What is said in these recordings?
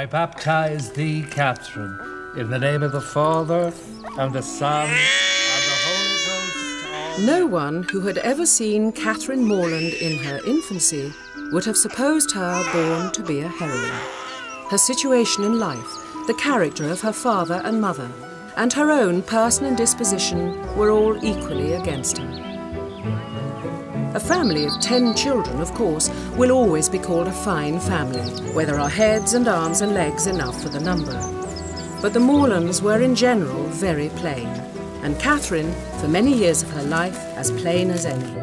baptize thee, Catherine, in the name of the Father, and the Son, and the Holy Ghost. No one who had ever seen Catherine Morland in her infancy would have supposed her born to be a heroine. Her situation in life, the character of her father and mother, and her own person and disposition were all equally against her. A family of 10 children, of course, will always be called a fine family, where there are heads and arms and legs enough for the number. But the Morlands were in general very plain, and Catherine, for many years of her life, as plain as any.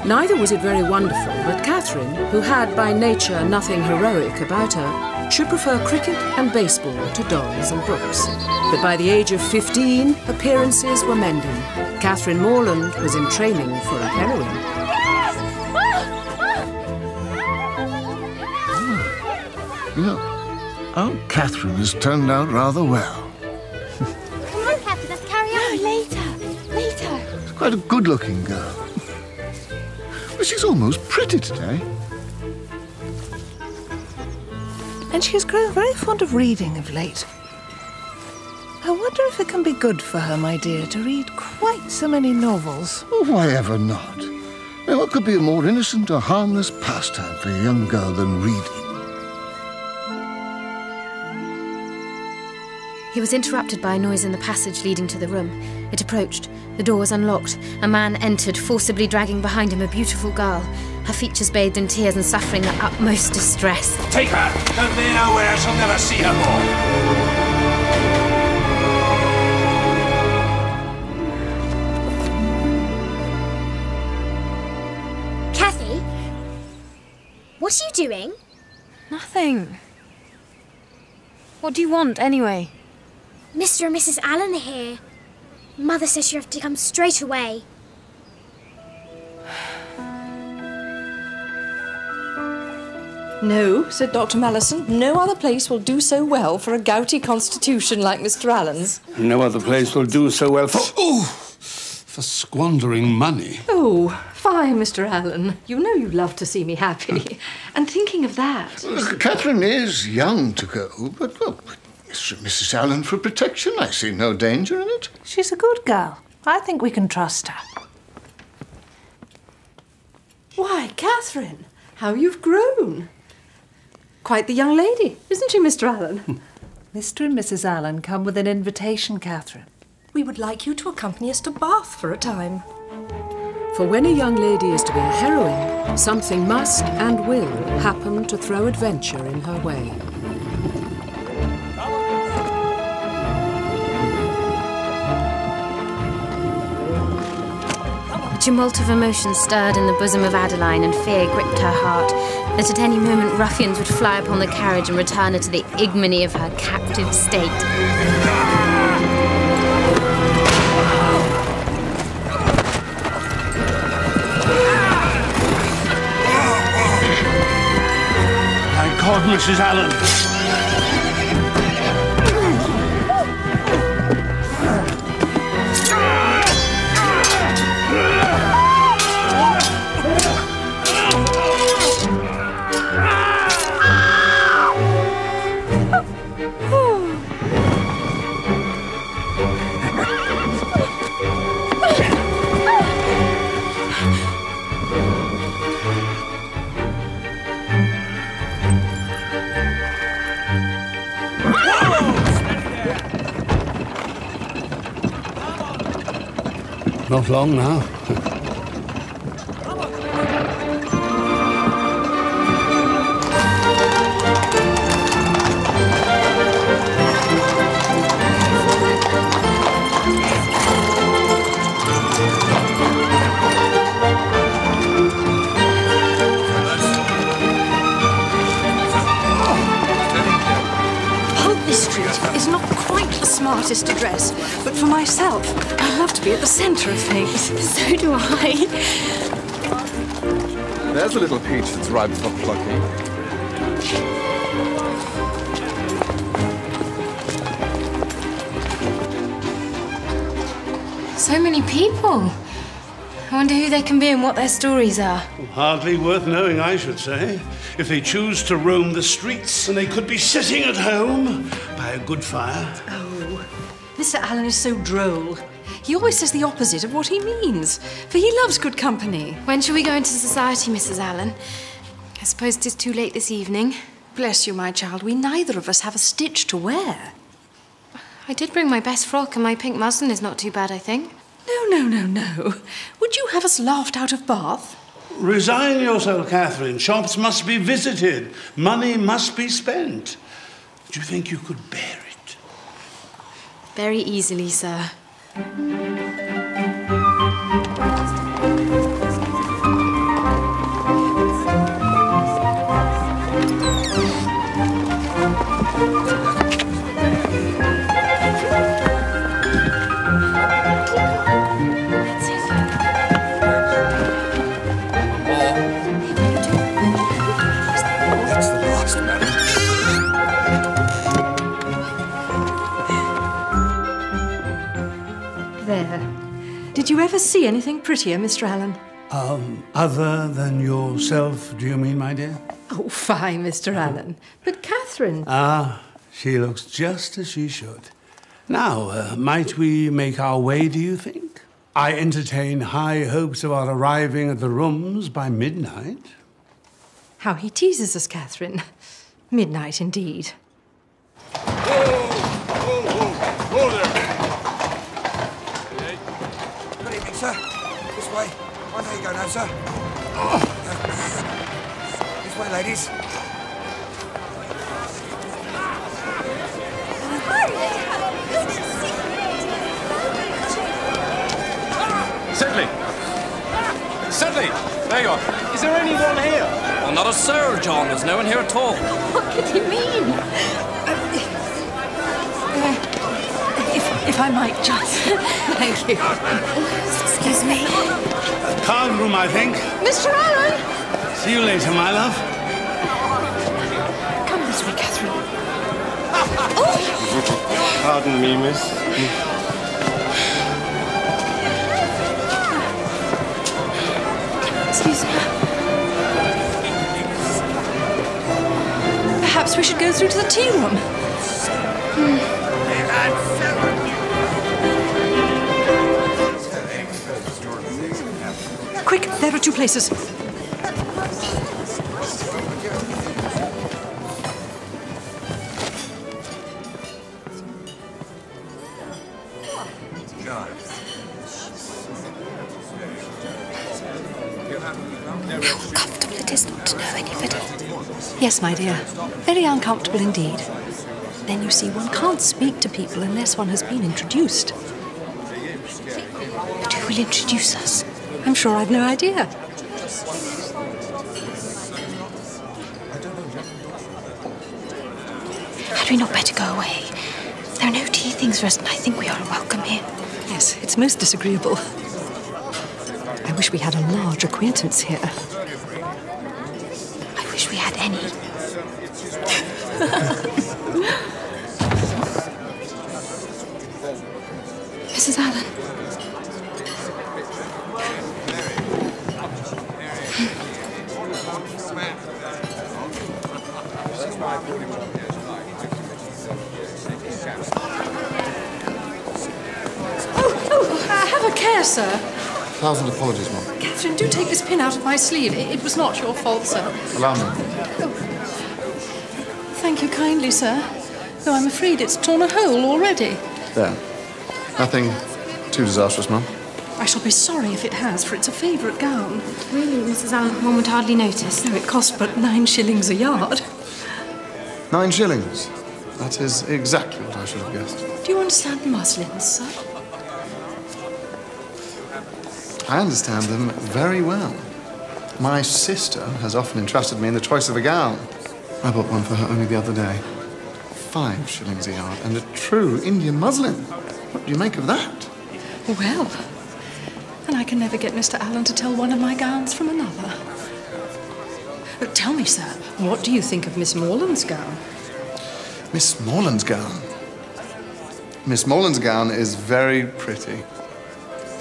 Neither was it very wonderful that Catherine, who had by nature nothing heroic about her, should prefer cricket and baseball to dolls and books. But by the age of 15, appearances were mending. Catherine Morland was in training for a heroine. You know, Aunt Catherine has turned out rather well. Come on, Catherine, let's carry on. No, later. She's quite a good-looking girl. But she's almost pretty today. And she's grown very fond of reading of late. I wonder if it can be good for her, my dear, to read quite so many novels. Oh, why ever not? Now, what could be a more innocent or harmless pastime for a young girl than reading? He was interrupted by a noise in the passage leading to the room. It approached. The door was unlocked. A man entered, forcibly dragging behind him a beautiful girl, her features bathed in tears and suffering the utmost distress. Take her! Convey her where I shall never see her more! Cathy? What are you doing? Nothing. What do you want, anyway? Mr. and Mrs. Allen are here. Mother says you have to come straight away. No, said Dr. Mallison, no other place will do so well for a gouty constitution like Mr. Allen's. No other place will do so well for squandering money. Oh, fine, Mr. Allen. You know you love to see me happy. And thinking of that... Catherine is young to go, but, well, Mr. and Mrs. Allen for protection. I see no danger in it. She's a good girl. I think we can trust her. Why, Catherine, how you've grown. Quite the young lady, isn't she, Mr. Allen? Mr. and Mrs. Allen come with an invitation, Catherine. We would like you to accompany us to Bath for a time. For when a young lady is to be a heroine, something must and will happen to throw adventure in her way. A tumult of emotion stirred in the bosom of Adeline, and fear gripped her heart, that at any moment ruffians would fly upon the carriage and return her to the ignominy of her captive state. Thank God, Mrs. Allen. Not long now. Is not quite the smartest to dress, but for myself, I love to be at the centre of things. So do I. There's a little peach that's ripe for plucking. So many people. I wonder who they can be and what their stories are. Hardly worth knowing, I should say. if they choose to roam the streets, and they could be sitting at home by a good fire. Oh, Mr. Allen is so droll. He always says the opposite of what he means, for he loves good company. When shall we go into society, Mrs. Allen? I suppose it is too late this evening. Bless you, my child. We neither of us have a stitch to wear. I did bring my best frock, and my pink muslin is not too bad, I think. No. Would you have us laughed out of Bath? Resign yourself, Catherine. Shops must be visited. Money must be spent. Do you think you could bear it? Very easily, sir. Did you ever see anything prettier, Mr. Allen? Other than yourself, do you mean, my dear? Oh, fine, Mr. Allen. But Catherine... Ah, she looks just as she should. Now, might we make our way, do you think? I entertain high hopes of our arriving at the rooms by midnight. How he teases us, Catherine. Midnight, indeed. Whoa there! Good evening, sir. This way. I know you go now, sir. This way, ladies. Sedley! There you are. Is there anyone here? Well, not a soul, John. There's no one here at all. What could he mean? If I might, just... Thank you. Excuse me. Card room, I think. Mr. Allen! See you later, my love. Come this way, Catherine. Pardon me, miss. Excuse me. Perhaps we should go through to the tea room. Quick, there are two places. How uncomfortable it is not to know anybody. Yes, my dear. Very uncomfortable indeed. Then you see, one can't speak to people unless one has been introduced. But who will introduce us? I'm sure I've no idea. Had we not better go away? There are no tea things for us, and I think we are welcome here. Yes, it's most disagreeable. I wish we had a large acquaintance here. I wish we had any. Mrs. Allen. Have a care, sir. 1,000 apologies, Mum. Catherine, do take this pin out of my sleeve. It was not your fault, sir. Allow me. Thank you kindly, sir. Though I'm afraid it's torn a hole already. There. Nothing too disastrous, Mum. I shall be sorry if it has, for it's a favourite gown. Really, Mrs. Allen, one would hardly notice. No, it cost but 9 shillings a yard. 9 shillings. That is exactly what I should have guessed. Do you understand muslins, sir? I understand them very well. My sister has often entrusted me in the choice of a gown. I bought one for her only the other day. 5 shillings a yard, and a true Indian muslin. What do you make of that? Well, and I can never get Mr. Allen to tell one of my gowns from another. But tell me, sir, what do you think of Miss Morland's gown? Miss Morland's gown? Miss Morland's gown is very pretty.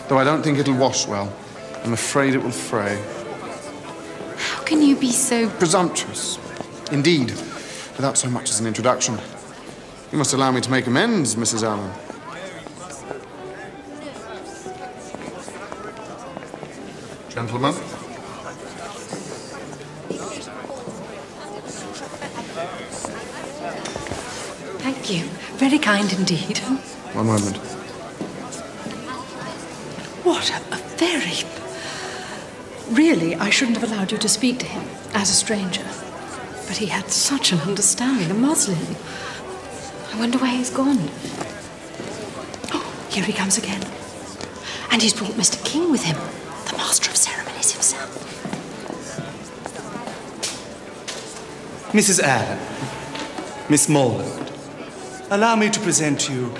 Though I don't think it'll wash well. I'm afraid it will fray. How can you be so... Presumptuous. Indeed, without so much as an introduction. You must allow me to make amends, Mrs. Allen. Gentlemen. Thank you. Very kind indeed. One moment. What a very... Really, I shouldn't have allowed you to speak to him as a stranger. But he had such an understanding, a Muslim. I wonder where he's gone. Oh, here he comes again. And he's brought Mr. King with him, the master of ceremonies himself. Mrs. Allen, Miss Morland, allow me to present to you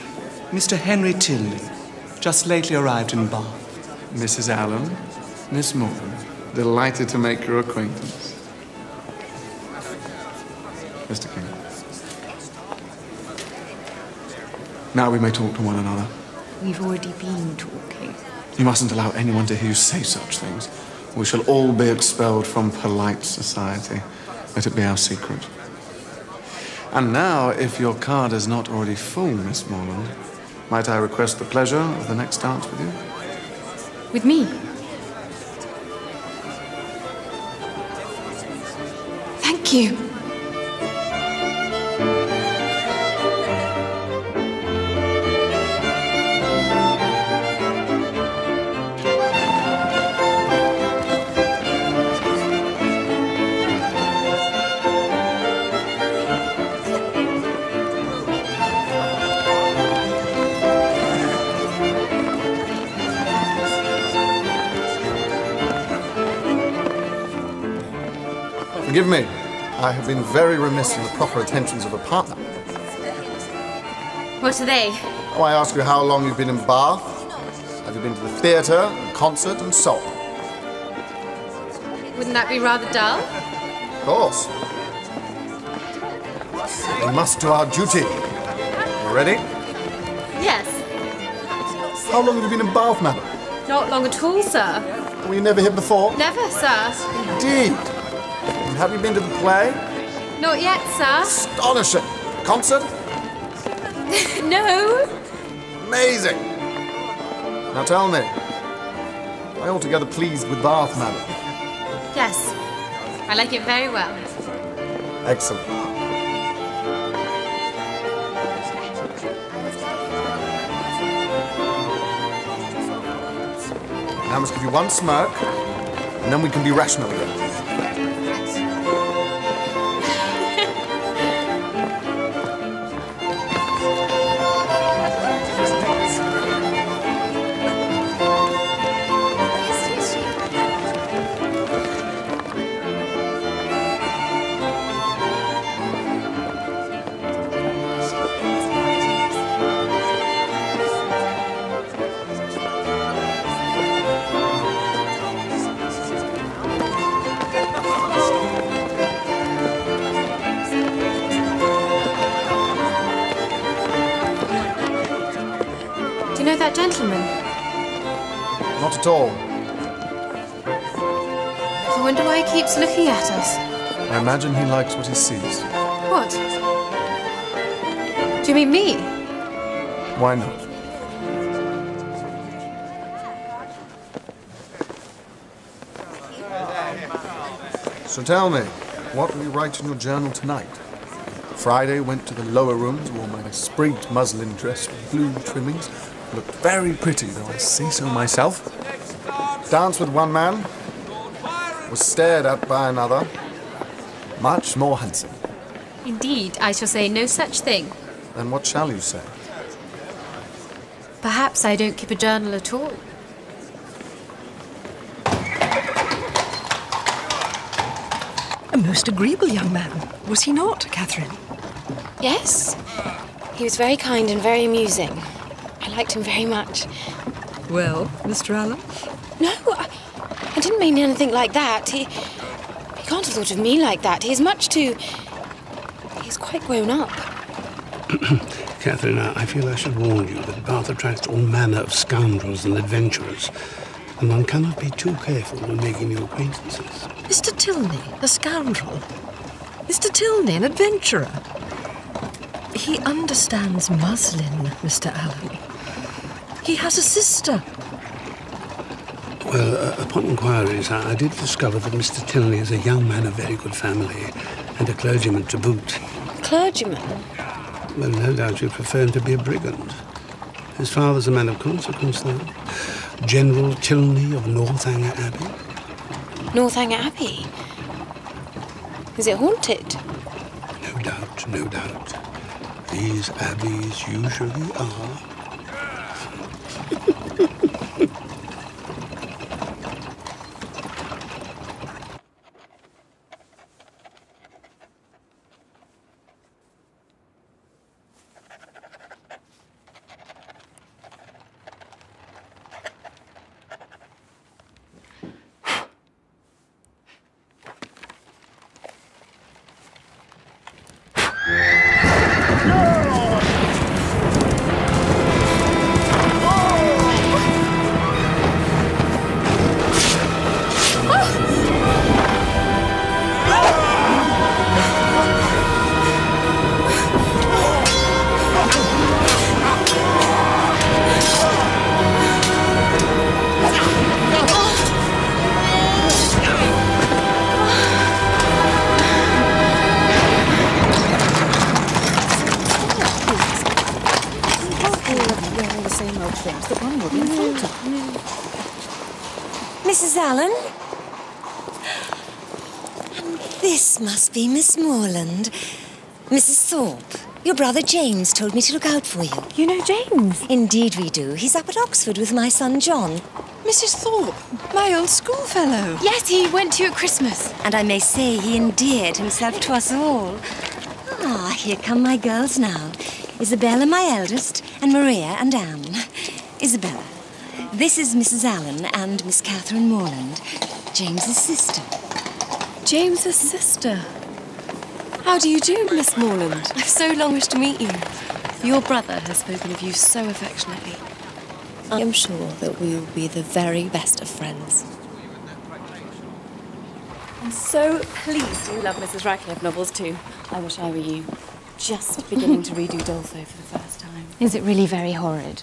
Mr. Henry Tinley, just lately arrived in Bath. Mrs. Allen, Miss Morgan, delighted to make your acquaintance. Mr. King. Now we may talk to one another. We've already been talking. You mustn't allow anyone to hear you say such things. We shall all be expelled from polite society. Let it be our secret. And now, if your card is not already full, Miss Morland, might I request the pleasure of the next dance with you? With me? Thank you. Forgive me. I have been very remiss in the proper attentions of a partner. What are they? Oh, I ask you how long you've been in Bath. Have you been to the theatre, concert, and so on? Wouldn't that be rather dull? Of course. We must do our duty. You ready? Yes. How long have you been in Bath, madam? Not long at all, sir. Were you never here before? Never, sir. Indeed. And have you been to the play? Not yet, sir. Astonishing. Concert? No. Amazing. Now tell me, am I altogether pleased with Bath, madam? Yes. I like it very well. Excellent. Now I must give you one smirk, and then we can be rational again. Do you know that gentleman? Not at all. I wonder why he keeps looking at us. I imagine he likes what he sees. What? Do you mean me? Why not? So tell me, what will you write in your journal tonight? Friday went to the lower rooms, wore my sprigged muslin dress with blue trimmings. Looked very pretty, though I say so myself. Danced with one man. Was stared at by another. Much more handsome. Indeed, I shall say no such thing. Then what shall you say? Perhaps I don't keep a journal at all. A most agreeable young man, was he not, Catherine? Yes. He was very kind and very amusing. I liked him very much. Well, Mr. Allen? No, I didn't mean anything like that. He can't have thought of me like that. He's quite grown up. Catherine, I feel I should warn you that Bath attracts all manner of scoundrels and adventurers. And one cannot be too careful when making new acquaintances. Mr. Tilney, a scoundrel. Mr. Tilney, an adventurer. He understands muslin, Mr. Allen. He has a sister. Well, upon inquiries, I did discover that Mr. Tilney is a young man of very good family and a clergyman to boot. Clergyman? Well, no doubt you prefer him to be a brigand. His father's a man of consequence, though. General Tilney of Northanger Abbey. Northanger Abbey? Is it haunted? No doubt, no doubt. These abbeys usually are. Mrs. Allen? And this must be Miss Morland. Mrs. Thorpe, your brother James told me to look out for you. You know James? Indeed we do. He's up at Oxford with my son John. Mrs. Thorpe, my old schoolfellow. Yes, he went to you at Christmas. And I may say he endeared himself to us all. Ah, here come my girls now. Isabella, my eldest, and Maria and Anne. Isabella, this is Mrs. Allen and Miss Catherine Morland, James's sister. James's sister? How do you do, Miss Morland? I've so long wished to meet you. Your brother has spoken of you so affectionately. I am sure that we will be the very best of friends. I'm so pleased you love Mrs. Radcliffe novels too. I wish I were you. Just beginning to read Udolpho for the first time. Is it really very horrid?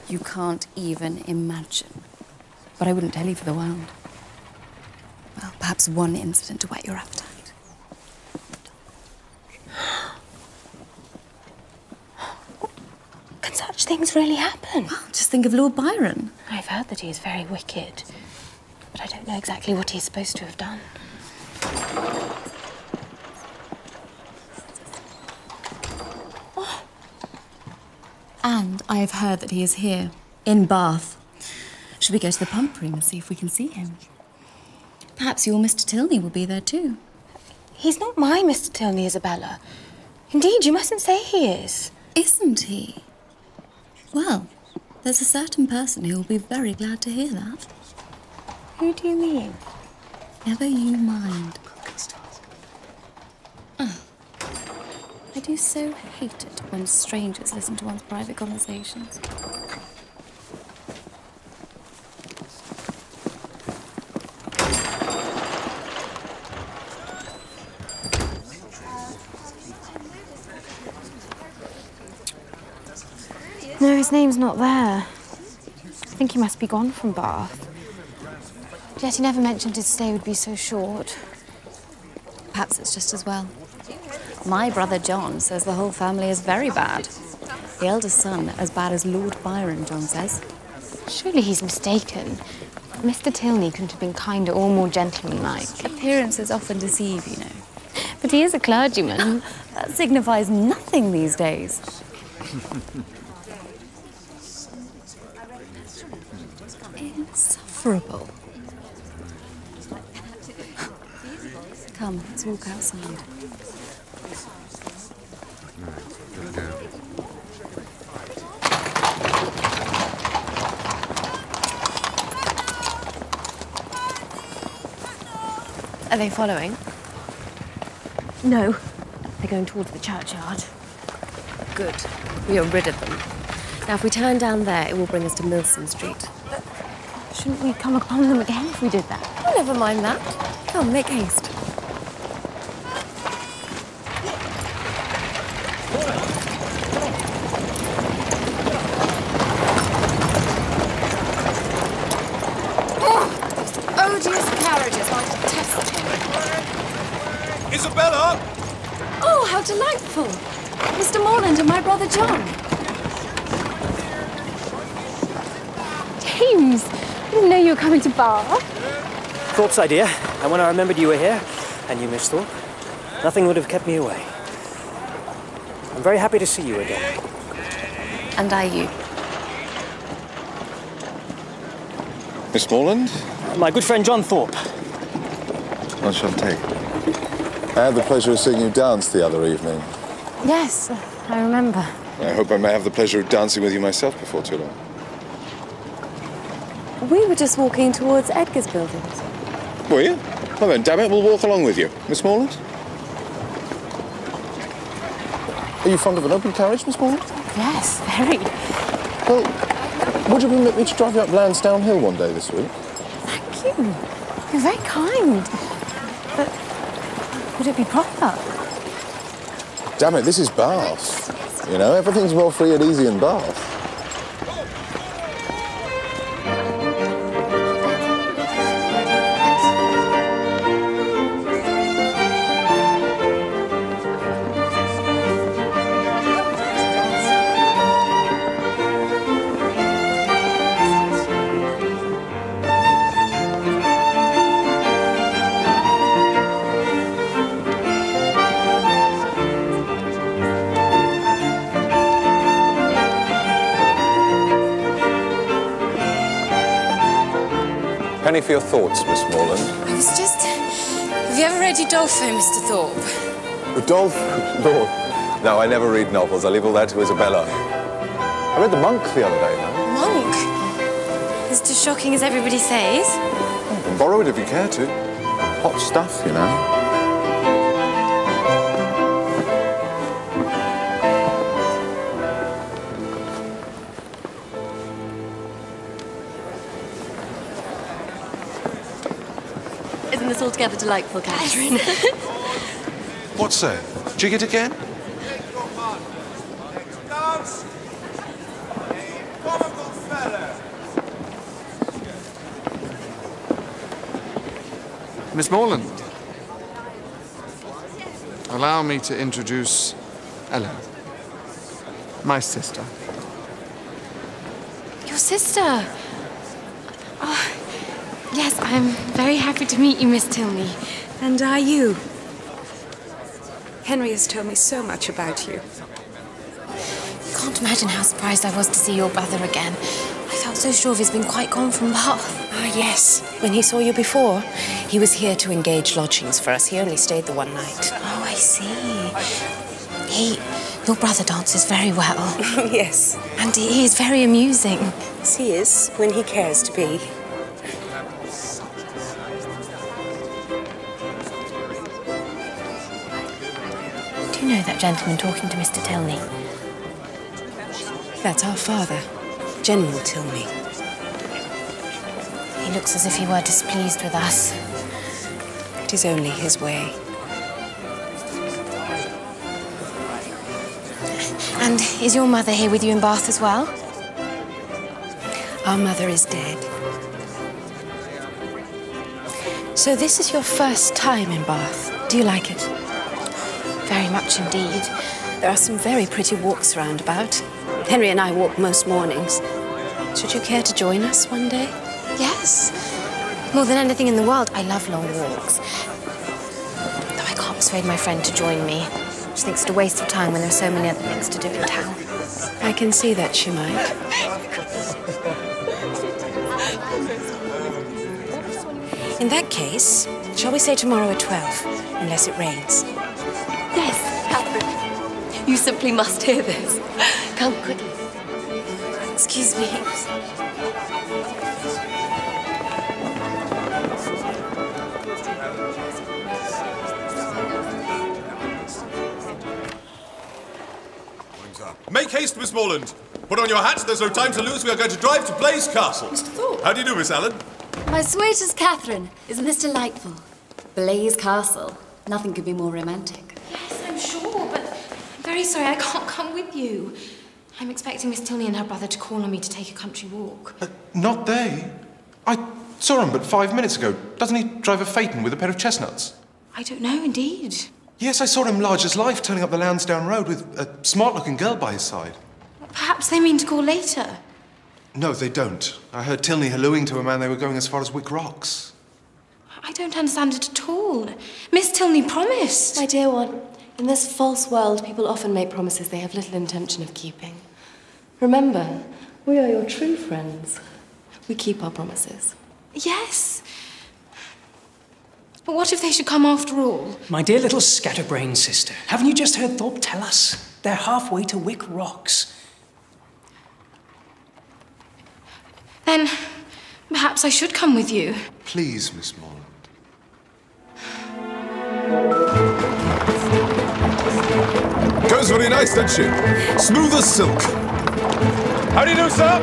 You can't even imagine. But I wouldn't tell you for the world. Well, perhaps one incident to whet your appetite. Can such things really happen? Well, just think of Lord Byron. I've heard that he is very wicked, but I don't know exactly what he's supposed to have done. And I have heard that he is here, in Bath. Should we go to the pump room and see if we can see him? Perhaps your Mr. Tilney will be there too. He's not my Mr. Tilney, Isabella. Indeed, you mustn't say he is. Isn't he? Well, there's a certain person who will be very glad to hear that. Who do you mean? Never you mind. Oh. I do so hate it when strangers listen to one's private conversations. No, his name's not there. I think he must be gone from Bath. Yet he never mentioned his stay would be so short. Perhaps it's just as well. My brother John says the whole family is very bad. The eldest son, as bad as Lord Byron, John says. Surely he's mistaken. Mr. Tilney couldn't have been kinder or more gentlemanlike. Appearances often deceive, you know. But he is a clergyman. That signifies nothing these days. Insufferable. Come, let's walk outside. Are they following? No. They're going towards the churchyard. Good. We are rid of them. Now, if we turn down there, it will bring us to Milson Street. Shouldn't we come upon them again if we did that? Oh, never mind that. Come, make haste. Odious carriages, I detest him. Isabella! Oh, how delightful! Mr. Morland and my brother John. James, I didn't know you were coming to Bath. Thorpe's idea, and when I remembered you were here, and you, Miss Thorpe, nothing would have kept me away. I'm very happy to see you again. And I you. Miss Morland? My good friend John Thorpe. Enchanté. I had the pleasure of seeing you dance the other evening. Yes, I remember. I hope I may have the pleasure of dancing with you myself before too long. We were just walking towards Edgar's buildings. Were you? Well then, damn it, we'll walk along with you. Miss Morland? Are you fond of an open carriage, Miss Morland? Yes, very. Well, would you permit me to drive you up Lansdowne Hill one day this week? Thank you. You're very kind. But would it be proper? Damn it, this is Bath. You know, everything's more free and easy in Bath. Penny for your thoughts, Miss Morland. I was just... Have you ever read Udolpho, Mr. Thorpe? Udolpho? Lord. No, I never read novels. I leave all that to Isabella. I read The Monk the other day, no? Monk? Is it as shocking as everybody says? You can borrow it if you care to. Hot stuff, you know. Isn't this altogether delightful, Catherine? What's that? Jig it again? Miss Morland, allow me to introduce Ellen, my sister. Your sister? Oh, yes, I'm very happy to meet you, Miss Tilney. And are you? Henry has told me so much about you. Can't imagine how surprised I was to see your brother again. I felt so sure of his been quite gone from Bath. Ah, yes. When he saw you before, he was here to engage lodgings for us. He only stayed the one night. Oh, I see. Your brother dances very well. Yes. And he is very amusing. Yes, he is, when he cares to be. Do you know that gentleman talking to Mr. Tilney? That's our father, General Tilney. He looks as if he were displeased with us. It is only his way. And is your mother here with you in Bath as well? Our mother is dead. So this is your first time in Bath. Do you like it? Very much indeed. There are some very pretty walks round about. Henry and I walk most mornings. Should you care to join us one day? Yes. More than anything in the world, I love long walks. Though I can't persuade my friend to join me. She thinks it a waste of time when there are so many other things to do in town. I can see that she might. In that case, shall we say tomorrow at 12, unless it rains? Yes, Catherine. You simply must hear this. Come quickly. Excuse me. Make haste, Miss Morland. Put on your hat. There's no time to lose. We are going to drive to Blaze Castle. Mr. Thorpe. How do you do, Miss Allen? My sweetest Catherine, isn't this delightful? Blaze Castle. Nothing could be more romantic. Yes, I'm sure, but I'm very sorry I can't come with you. I'm expecting Miss Tilney and her brother to call on me to take a country walk. Not they. I saw him but 5 minutes ago. Doesn't he drive a phaeton with a pair of chestnuts? I don't know, indeed. Yes, I saw him large as life turning up the Lansdowne Road with a smart-looking girl by his side. Perhaps they mean to call later. No, they don't. I heard Tilney hallooing to a man they were going as far as Wick Rocks. I don't understand it at all. Miss Tilney promised. My dear one, in this false world, people often make promises they have little intention of keeping. Remember, we are your true friends. We keep our promises. Yes. But what if they should come after all? My dear little scatterbrain sister, haven't you just heard Thorpe tell us? They're halfway to Wick Rocks. Then perhaps I should come with you. Please, Miss Morland. Goes very nice, doesn't she? Smooth as silk. How do you do, sir?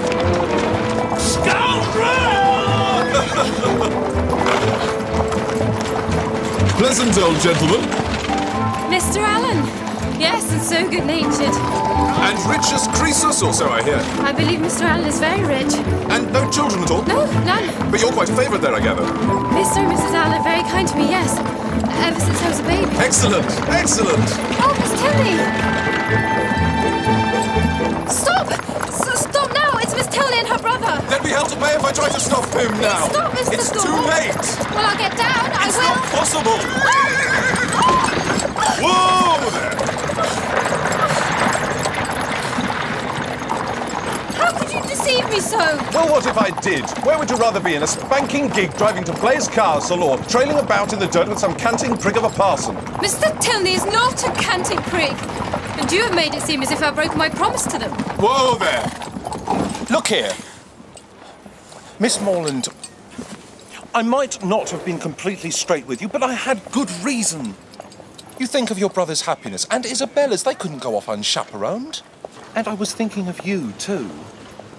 Pleasant old gentleman. Mr. Allen. Yes, and so good-natured. And rich as Croesus, or so I hear. I believe Mr. Allen is very rich. And no children at all? No, none. But you're quite a favourite there, I gather. Mr. and Mrs. Allen are very kind to me, yes. Ever since I was a baby. Excellent, excellent. Oh, Miss Tilney! Stop! Stop now! It's Miss Tilney and her brother. There'd be hell to pay if I try to stop him now. Stop, Mr. It's Thorpe. too late. Well, I'll get down. I It's will. not possible. Whoa there. How could you deceive me so? Well, what if I did? Where would you rather be, in a spanking gig driving to Blaze Castle or trailing about in the dirt with some canting prig of a parson? Mr. Tilney is not a canting prig. And you have made it seem as if I broke my promise to them. Whoa there. Look here. Miss Morland, I might not have been completely straight with you, but I had good reason. You think of your brother's happiness and Isabella's. They couldn't go off unchaperoned. And I was thinking of you, too.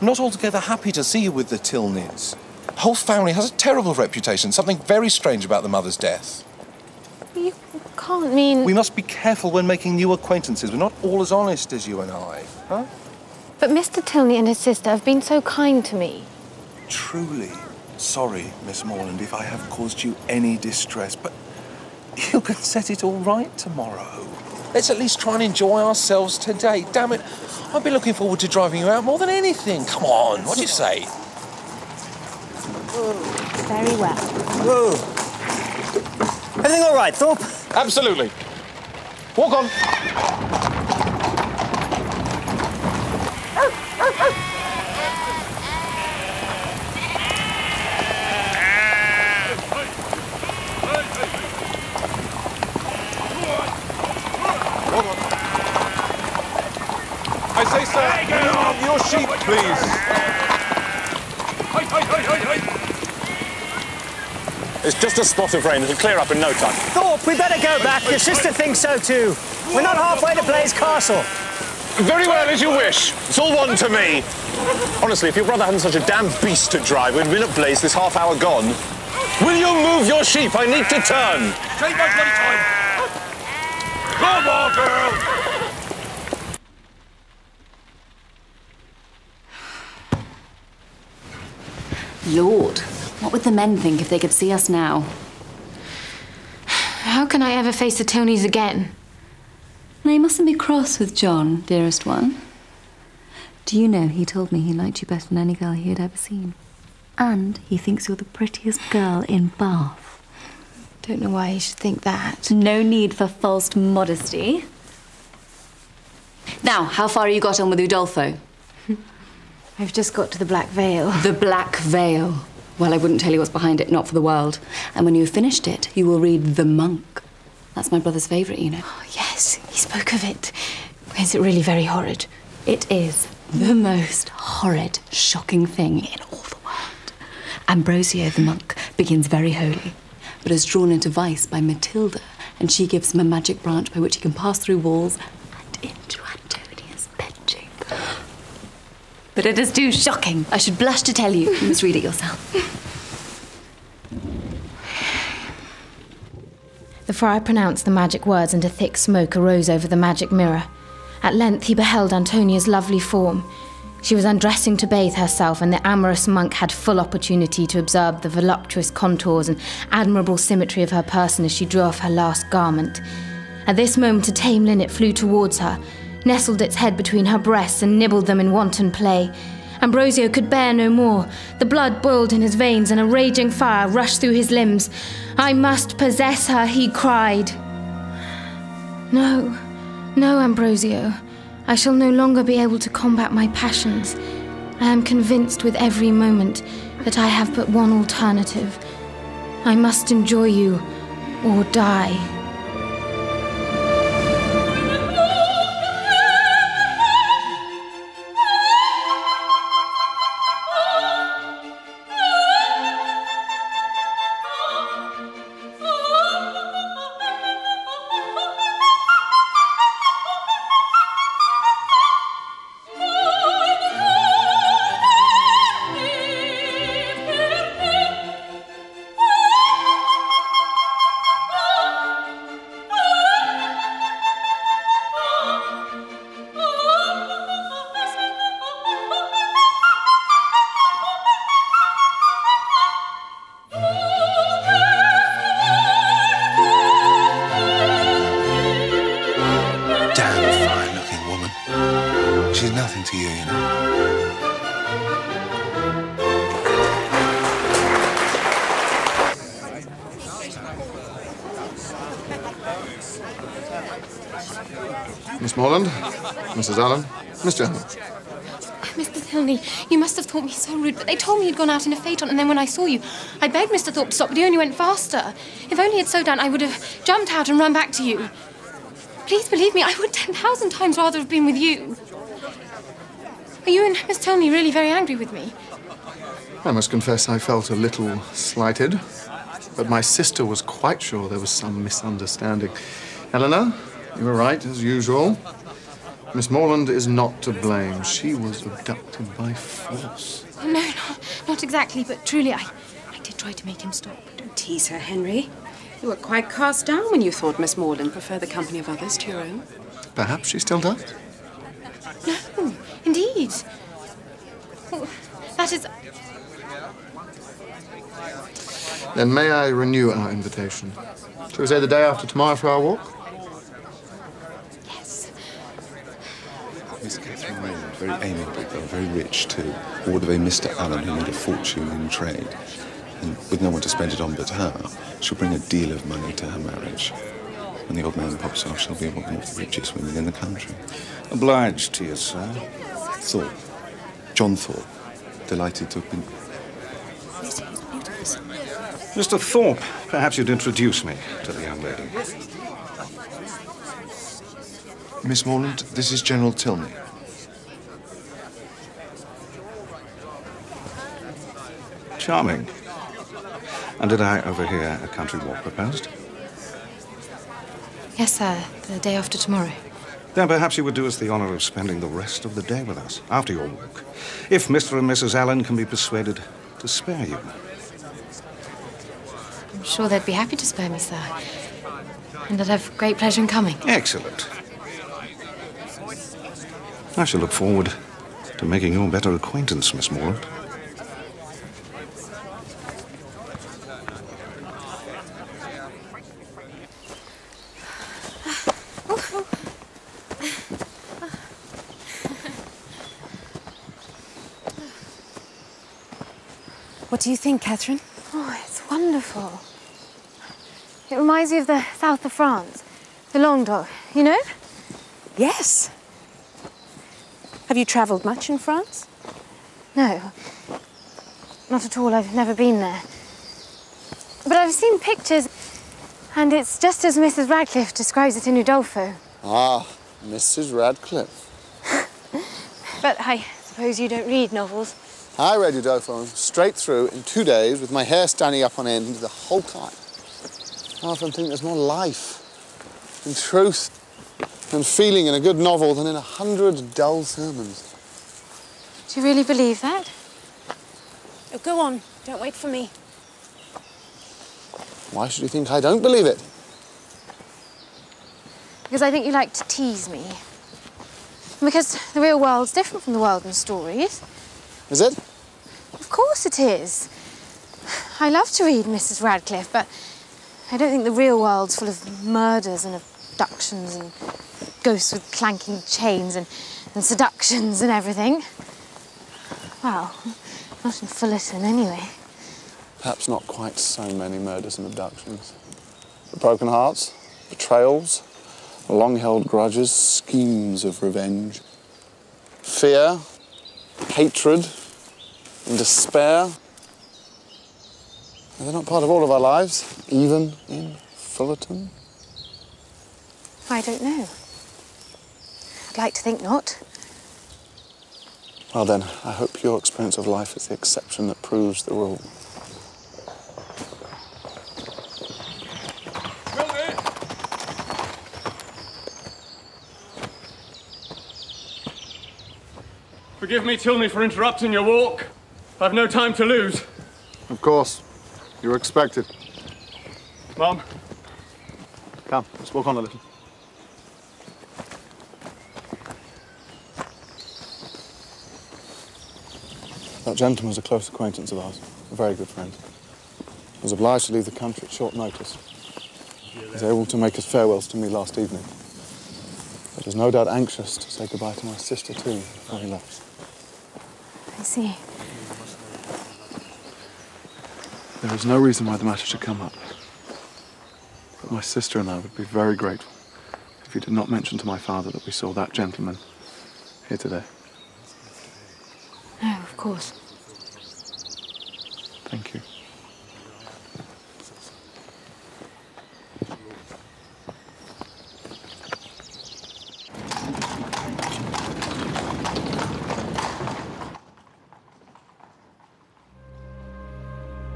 I'm not altogether happy to see you with the Tilneys. The whole family has a terrible reputation, something very strange about the mother's death. You can't mean... We must be careful when making new acquaintances. We're not all as honest as you and I, huh? But Mr. Tilney and his sister have been so kind to me. Truly sorry, Miss Morland, if I have caused you any distress, but you can set it all right tomorrow. Let's at least try and enjoy ourselves today. Damn it, I've been looking forward to driving you out more than anything. Come on, what do you say? Very well. Whoa. Everything all right, Thorpe? Absolutely. Walk on. I say, sir, your sheep, please. It's just a spot of rain. It'll clear up in no time. Thorpe, we better go back. Your sister thinks so too. We're not halfway to Blaze Castle. Very well, as you wish. It's all one to me. Honestly, if your brother hadn't such a damn beast to drive, we'd been at Blaze this half hour gone. Will you move your sheep? I need to turn. Take my bloody time. Come on, girl. Lord, what would the men think if they could see us now? How can I ever face the Tonys again? Now, you mustn't be cross with John, dearest one. Do you know he told me he liked you better than any girl he had ever seen? And he thinks you're the prettiest girl in Bath. Don't know why he should think that. No need for false modesty. Now, how far have you got on with Udolpho? I've just got to the Black Veil. The Black Veil. Well, I wouldn't tell you what's behind it, not for the world. And when you've finished it, you will read The Monk. That's my brother's favourite, you know. Oh, yes, he spoke of it. Is it really very horrid? It is the most horrid, shocking thing in all the world. Ambrosio, the monk, begins very holy, but is drawn into vice by Matilda, and she gives him a magic branch by which he can pass through walls and into Antonia's bedroom. But it is too shocking. I should blush to tell you. You must read it yourself. The friar pronounced the magic words, and a thick smoke arose over the magic mirror. At length he beheld Antonia's lovely form. She was undressing to bathe herself, and the amorous monk had full opportunity to observe the voluptuous contours and admirable symmetry of her person as she drew off her last garment. At this moment a tame linnet flew towards her, nestled its head between her breasts, and nibbled them in wanton play. Ambrosio could bear no more. The blood boiled in his veins, and a raging fire rushed through his limbs. "I must possess her," he cried. "No, no, Ambrosio. I shall no longer be able to combat my passions. I am convinced with every moment that I have but one alternative. I must enjoy you or die." She's nothing to you, you know. Miss Morland, Mrs. Allen, Mr. Allen. Mr. Tilney, you must have thought me so rude, but they told me you'd gone out in a phaeton, and then when I saw you, I begged Mr. Thorpe to stop, but he only went faster. If only he'd slowed down, I would have jumped out and run back to you. Please believe me, I would 10,000 times rather have been with you. Are you and Miss Tilney really very angry with me? I must confess I felt a little slighted, but my sister was quite sure there was some misunderstanding. Eleanor, you were right, as usual. Miss Morland is not to blame. She was abducted by force. No, not exactly, but truly, I did try to make him stop. Don't tease her, Henry. You were quite cast down when you thought Miss Morland preferred the company of others to your own. Perhaps she still does. No, indeed. Well, that is... Then may I renew our invitation? Shall we say the day after tomorrow for our walk? Yes. Miss Catherine Raymond, very amiable girl, very rich too. Ordered by Mr. Allen, who made a fortune in trade. And with no one to spend it on but her, she'll bring a deal of money to her marriage. When the old man pops off, she'll be one of the richest women in the country. Obliged to you, sir. Thorpe. John Thorpe. Delighted to have been... Mr. Thorpe, perhaps you'd introduce me to the young lady. Miss Morland, this is General Tilney. Charming. And did I overhear a country walk proposed? Yes, sir. The day after tomorrow. Then perhaps you would do us the honor of spending the rest of the day with us, after your walk. If Mr. and Mrs. Allen can be persuaded to spare you. I'm sure they'd be happy to spare me, sir. And I'd have great pleasure in coming. Excellent. I shall look forward to making your better acquaintance, Miss Morland. What do you think, Catherine? Oh, it's wonderful. It reminds me of the south of France, the Languedoc, you know? Yes. Have you travelled much in France? No, not at all. I've never been there. But I've seen pictures, and it's just as Mrs. Radcliffe describes it in Udolpho. Ah, Mrs. Radcliffe. But I suppose you don't read novels. I read Udolpho straight through in 2 days with my hair standing up on end the whole time. I often think there's more life and truth and feeling in a good novel than in 100 dull sermons. Do you really believe that? Oh, go on. Don't wait for me. Why should you think I don't believe it? Because I think you like to tease me. And because the real world's different from the world in stories. Is it? Of course it is. I love to read Mrs. Radcliffe, but I don't think the real world's full of murders and abductions and ghosts with clanking chains and seductions and everything. Well, not in Fullerton, anyway. Perhaps not quite so many murders and abductions. But broken hearts, betrayals, long-held grudges, schemes of revenge, fear, hatred, and despair. Are they not part of all of our lives, even in Fullerton? I don't know. I'd like to think not. Well then, I hope your experience of life is the exception that proves the rule. Forgive me, Tilney, for interrupting your walk. I've no time to lose. Of course. You're expected. Mum. Come, let's walk on a little. That gentleman was a close acquaintance of ours, a very good friend. He was obliged to leave the country at short notice. He was able to make his farewells to me last evening. But is no doubt anxious to say goodbye to my sister too before he left. I see. There is no reason why the matter should come up. But my sister and I would be very grateful if you did not mention to my father that we saw that gentleman here today. No, of course. Thank you.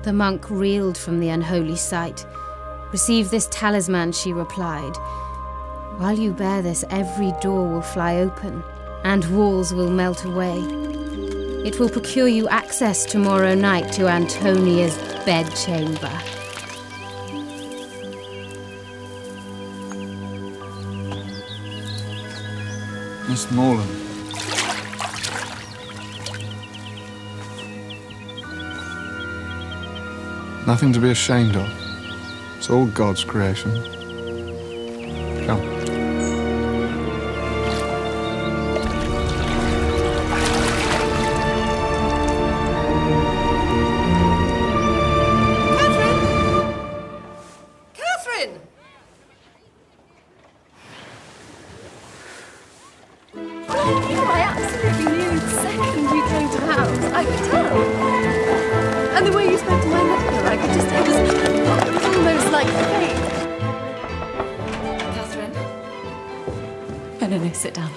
The monk reeled from the unholy sight. "Receive this talisman," she replied. "While you bear this, every door will fly open, and walls will melt away. It will procure you access tomorrow night to Antonia's bedchamber." Miss Morland. Nothing to be ashamed of. It's all God's creation. Come. Catherine! Oh, I absolutely knew the second you came to the house. I could tell. And the way you spoke to my mother, I could just... It was almost like fate. Catherine. No, sit down.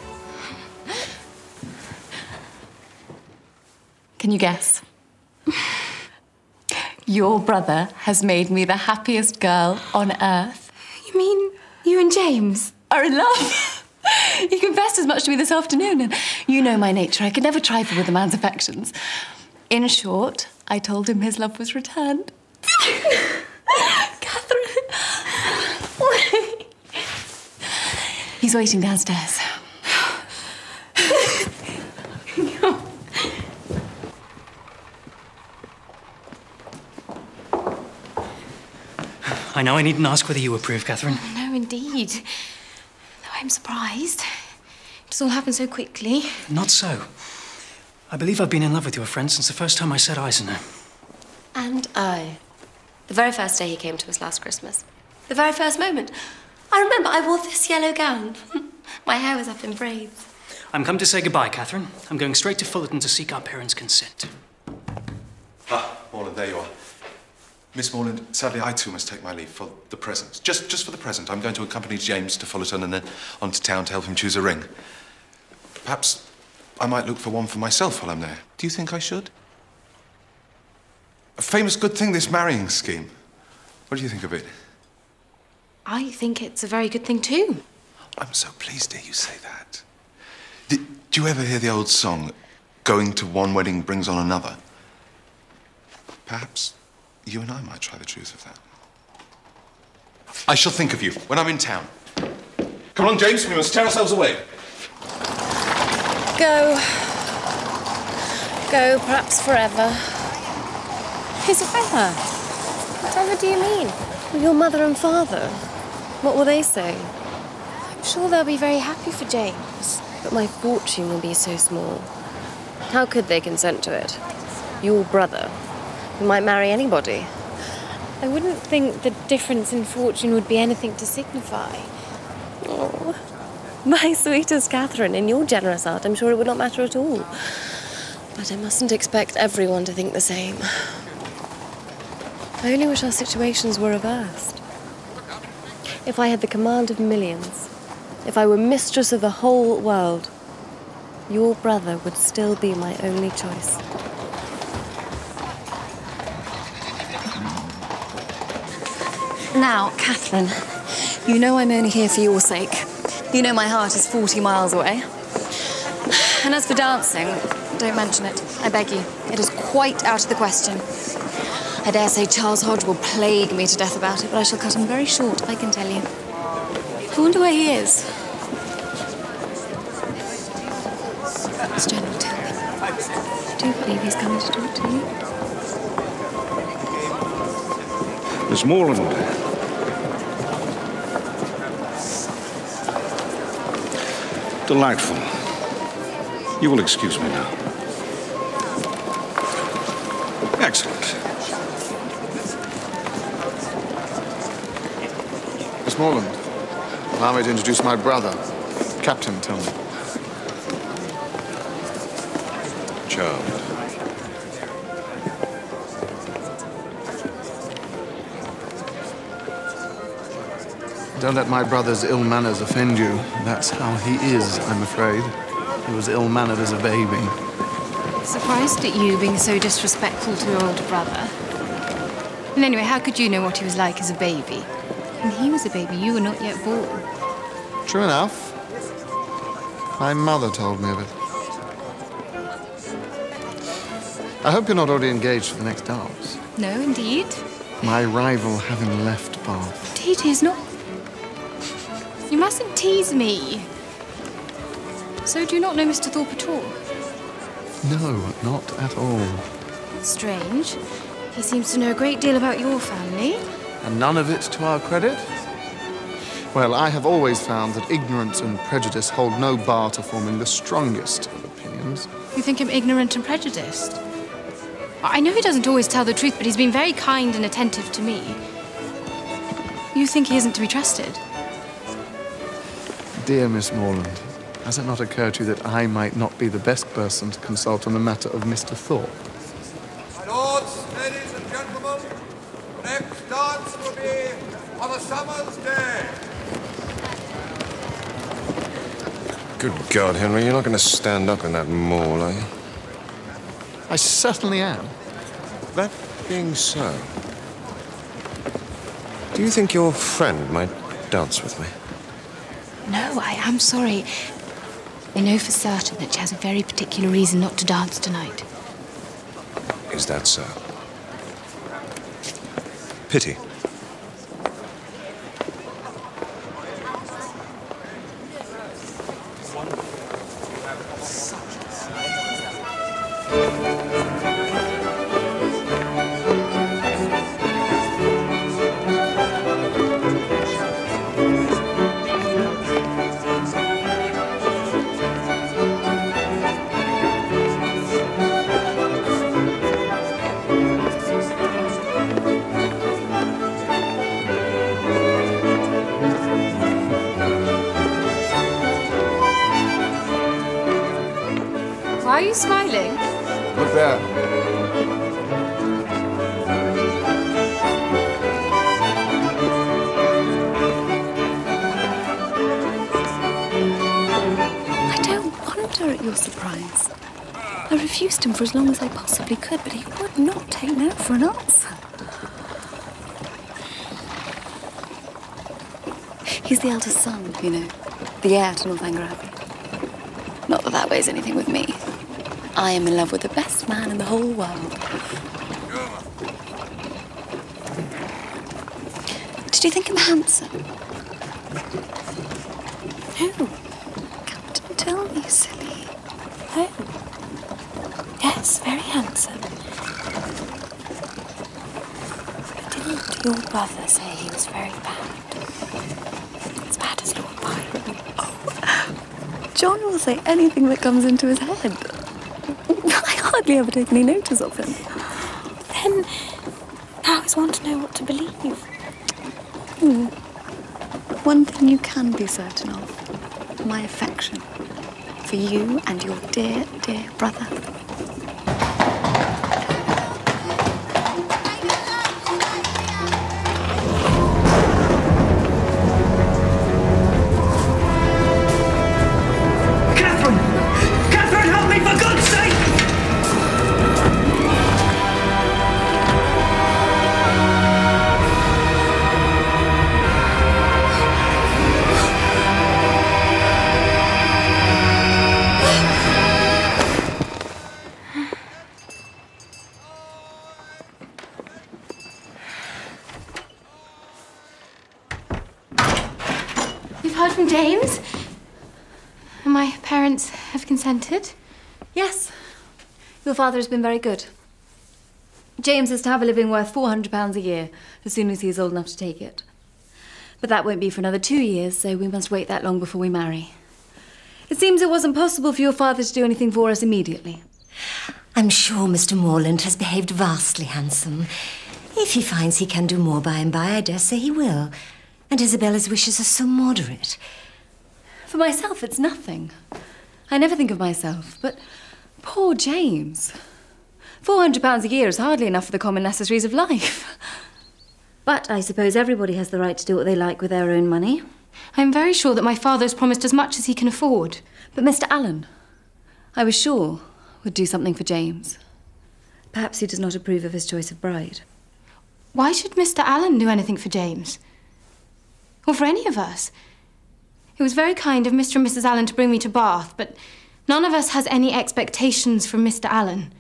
Can you guess? Your brother has made me the happiest girl on earth. You mean you and James are in love? He confessed as much to me this afternoon, and you know my nature. I could never trifle with a man's affections. In short, I told him his love was returned. Catherine! He's waiting downstairs. I know I needn't ask whether you approve, Catherine. No, indeed. Though I'm surprised. It's all happened so quickly. Not so. I believe I've been in love with your friend since the first time I set eyes on her. And I. The very first day he came to us last Christmas. The very first moment. I remember I wore this yellow gown. My hair was up in braids. I'm come to say goodbye, Catherine. I'm going straight to Fullerton to seek our parents' consent. Ah, Morland, there you are. Miss Morland, sadly, I too must take my leave for the present. Just for the present. I'm going to accompany James to Fullerton and then on to town to help him choose a ring. Perhaps I might look for one for myself while I'm there. Do you think I should? A famous good thing, this marrying scheme. What do you think of it? I think it's a very good thing too. I'm so pleased to hear you say that. Did you ever hear the old song, going to one wedding brings on another. Perhaps you and I might try the truth of that. I shall think of you when I'm in town. Come along, James, we must tear ourselves away. Go. Go, perhaps forever. Isabella, whatever do you mean? Your mother and father, what will they say? I'm sure they'll be very happy for James, but my fortune will be so small. How could they consent to it? Your brother, who might marry anybody. I wouldn't think the difference in fortune would be anything to signify. Oh, my sweetest Catherine, in your generous heart, I'm sure it would not matter at all. But I mustn't expect everyone to think the same. I only wish our situations were reversed. If I had the command of millions, if I were mistress of the whole world, your brother would still be my only choice. Now, Catherine, you know I'm only here for your sake. You know my heart is 40 miles away. And as for dancing, don't mention it, I beg you. It is quite out of the question. I dare say Charles Hodge will plague me to death about it, but I shall cut him very short, I can tell you. I wonder where he is. It's General Tilly. I do believe he's coming to talk to you. Miss Morland. Delightful. You will excuse me now. Excellent. Miss Morland, allow me to introduce my brother, Captain Tilney. Charmed. Don't let my brother's ill manners offend you. That's how he is, I'm afraid. He was ill-mannered as a baby. Surprised at you being so disrespectful to your older brother. And anyway, how could you know what he was like as a baby? When he was a baby, you were not yet born. True enough. My mother told me of it. I hope you're not already engaged for the next dance. No, indeed. My rival having left Bath. Indeed, he is not. You mustn't tease me. So do you not know Mr. Thorpe at all? No, not at all. Strange. He seems to know a great deal about your family. And none of it to our credit? Well, I have always found that ignorance and prejudice hold no bar to forming the strongest of opinions. You think him ignorant and prejudiced? I know he doesn't always tell the truth, but he's been very kind and attentive to me. You think he isn't to be trusted? Dear Miss Morland, has it not occurred to you that I might not be the best person to consult on the matter of Mr. Thorpe? My lords, ladies and gentlemen, the next dance will be on a summer's day. Good God, Henry, you're not going to stand up in that maul, are you? I certainly am. That being so, do you think your friend might dance with me? No, I am sorry. I know for certain that she has a very particular reason not to dance tonight. Is that so? Pity. Why are you smiling? Look there. I don't wonder at your surprise. I refused him for as long as I possibly could, but he would not take no for an answer. He's the eldest son, you know, the heir to Northanger Abbey. Not that that weighs anything with me. I am in love with the best man in the whole world. Did you think him handsome? Who? Captain, tell me, silly. Who? Yes, very handsome. But didn't your brother say he was very bad? As bad as Lord Byron? John will say anything that comes into his head. I hardly ever take any notice of him. Then, how is one to know what to believe? One thing you can be certain of, my affection for you and your dear, dear brother. Catherine, help me, for God's sake! You've heard from James? And my parents have consented? Yes. Your father has been very good. James is to have a living worth £400 a year as soon as he is old enough to take it. But that won't be for another 2 years, so we must wait that long before we marry. It seems it wasn't possible for your father to do anything for us immediately. I'm sure Mr. Morland has behaved vastly handsome. If he finds he can do more by and by, I dare say he will. And Isabella's wishes are so moderate. For myself, it's nothing. I never think of myself, but poor James. £400 a year is hardly enough for the common necessaries of life. But I suppose everybody has the right to do what they like with their own money. I'm very sure that my father has promised as much as he can afford. But Mr. Allen, I was sure, would do something for James. Perhaps he does not approve of his choice of bride. Why should Mr. Allen do anything for James? Or for any of us? It was very kind of Mr. and Mrs. Allen to bring me to Bath, but none of us has any expectations from Mr. Allen.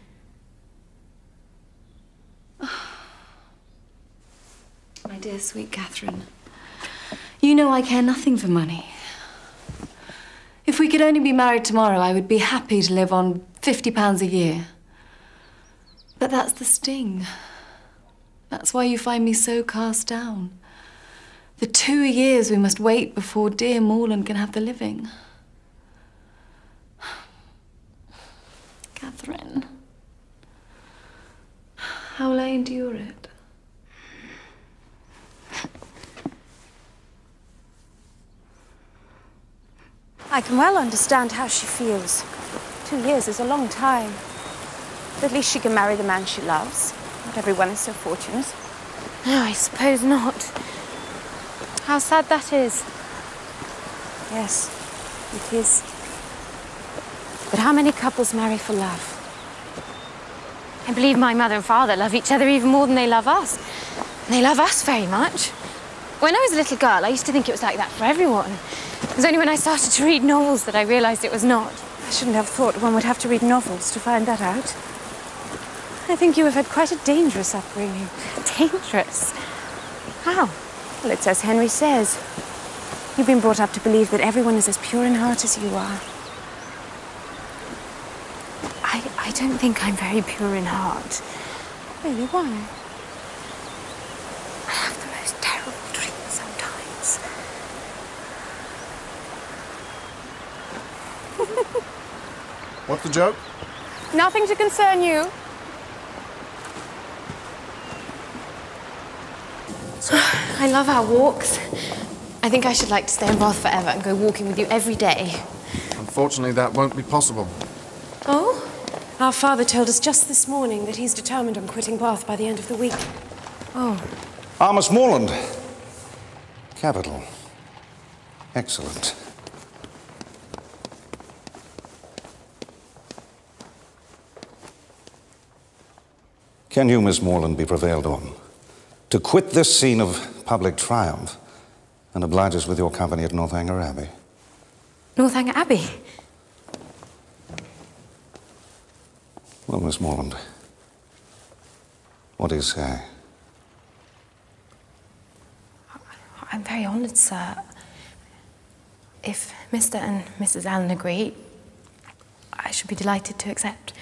My dear, sweet Catherine, you know I care nothing for money. If we could only be married tomorrow, I would be happy to live on £50 a year. But that's the sting. That's why you find me so cast down. The 2 years we must wait before dear Morland can have the living. Catherine, how will I endure it? I can well understand how she feels. 2 years is a long time. But at least she can marry the man she loves. Not everyone is so fortunate. No, I suppose not. How sad that is. Yes, it is. But how many couples marry for love? I believe my mother and father love each other even more than they love us. And they love us very much. When I was a little girl, I used to think it was like that for everyone. It was only when I started to read novels that I realised it was not. I shouldn't have thought one would have to read novels to find that out. I think you have had quite a dangerous upbringing. Dangerous? How? Well, it's as Henry says. You've been brought up to believe that everyone is as pure in heart as you are. I don't think I'm very pure in heart. Really, why? I have the most terrible dreams sometimes. What's the joke? Nothing to concern you. I love our walks. I think I should like to stay in Bath forever and go walking with you every day. Unfortunately, that won't be possible. Oh? Our father told us just this morning that he's determined on quitting Bath by the end of the week. Oh. Miss Morland. Capital. Excellent. Can you, Miss Morland, be prevailed on to quit this scene of public triumph and oblige us with your company at Northanger Abbey? Northanger Abbey? Well, Miss Morland, what do you say? I'm very honoured, sir. If Mr. and Mrs. Allen agree, I should be delighted to accept.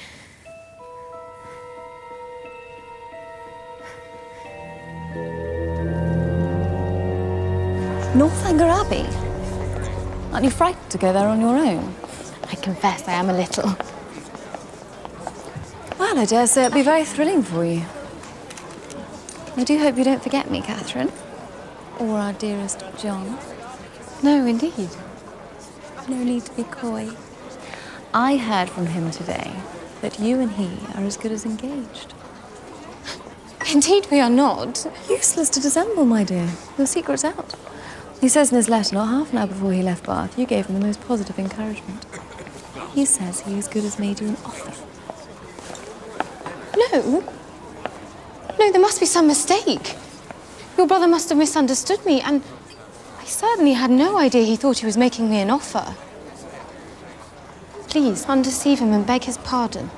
Northanger Abbey? Aren't you frightened to go there on your own? I confess I am a little. Well, I dare say it'd be very thrilling for you. I do hope you don't forget me, Catherine. Or our dearest John. No, indeed. No need to be coy. I heard from him today that you and he are as good as engaged. Indeed we are not. Useless to dissemble, my dear. Your secret's out. He says in his letter, not half an hour before he left Bath, you gave him the most positive encouragement. He says he as good as made you an offer. No. No, there must be some mistake. Your brother must have misunderstood me, and I certainly had no idea he thought he was making me an offer. Please, undeceive him and beg his pardon.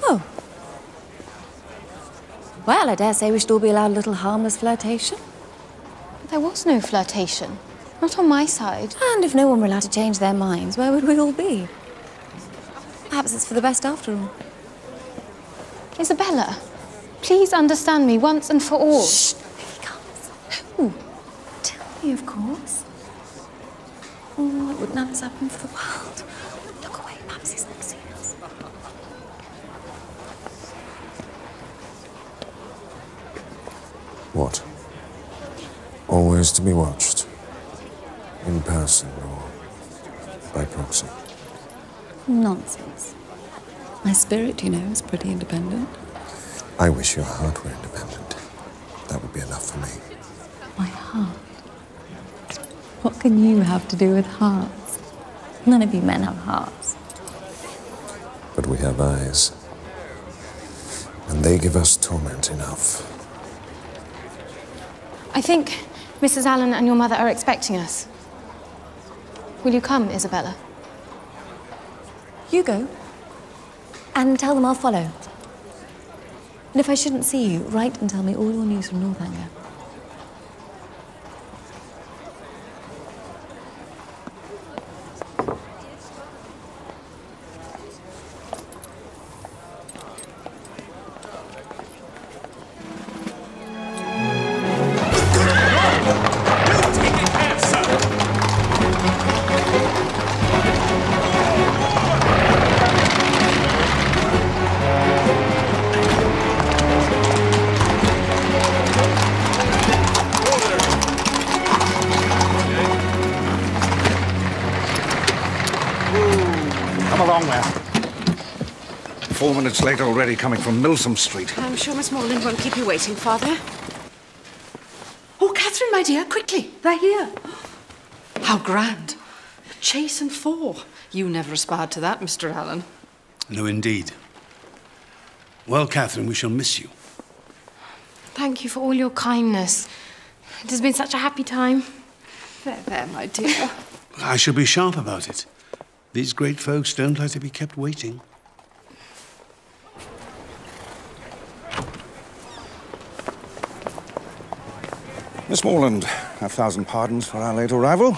Oh. Well, I dare say we should all be allowed a little harmless flirtation. But there was no flirtation. Not on my side. And if no one were allowed to change their minds, where would we all be? Perhaps it's for the best after all. Isabella, please understand me once and for all. Shh! He comes. Who? Tell me, of course. Oh, I wouldn't have this happen for the world. Look away, perhaps he's not seen us. What? Always to be watched? In person or by proxy? Nonsense. My spirit, you know, is pretty independent. I wish your heart were independent. That would be enough for me. My heart? What can you have to do with hearts? None of you men have hearts. But we have eyes. And they give us torment enough. I think Mrs. Allen and your mother are expecting us. Will you come, Isabella? You go. And tell them I'll follow. And if I shouldn't see you, write and tell me all your news from Northanger. Come along there. 4 minutes late already, coming from Milsom Street. I'm sure Miss Morland won't keep you waiting, Father. Oh, Catherine, my dear, quickly. They're here. How grand. A chase and 4. You never aspired to that, Mr. Allen. No, indeed. Well, Catherine, we shall miss you. Thank you for all your kindness. It has been such a happy time. There, my dear. I shall be sharp about it. These great folks don't like to be kept waiting. Miss Morland, 1,000 pardons for our late arrival.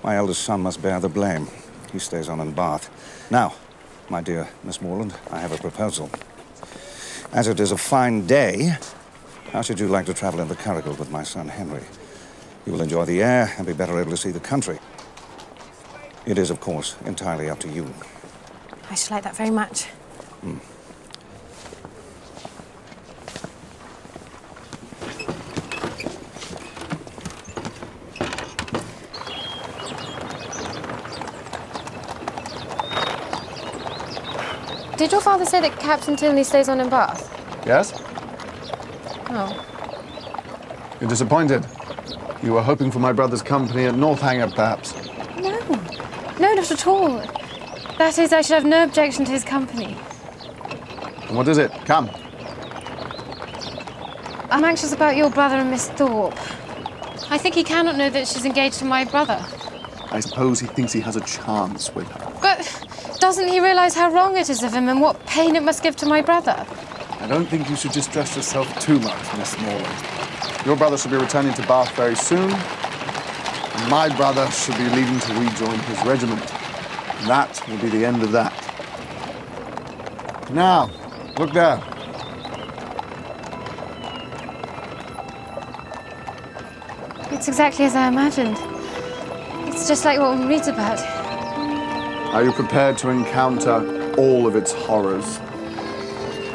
My eldest son must bear the blame. He stays on in Bath. Now, my dear Miss Morland, I have a proposal. As it is a fine day, how should you like to travel in the curricle with my son Henry? You will enjoy the air and be better able to see the country. It is, of course, entirely up to you. I should like that very much. Did your father say that Captain Tilney stays on in Bath? Yes? Oh. You're disappointed? You were hoping for my brother's company at Northanger, perhaps? No. No, not at all. That is, I should have no objection to his company. And what is it? Come. I'm anxious about your brother and Miss Thorpe. I think he cannot know that she's engaged to my brother. I suppose he thinks he has a chance with her. But doesn't he realise how wrong it is of him and what pain it must give to my brother? I don't think you should distress yourself too much, Miss Morland. Your brother should be returning to Bath very soon, and my brother should be leaving to rejoin his regiment. And that will be the end of that. Now, look there. It's exactly as I imagined. It's just like what one reads about. Are you prepared to encounter all of its horrors?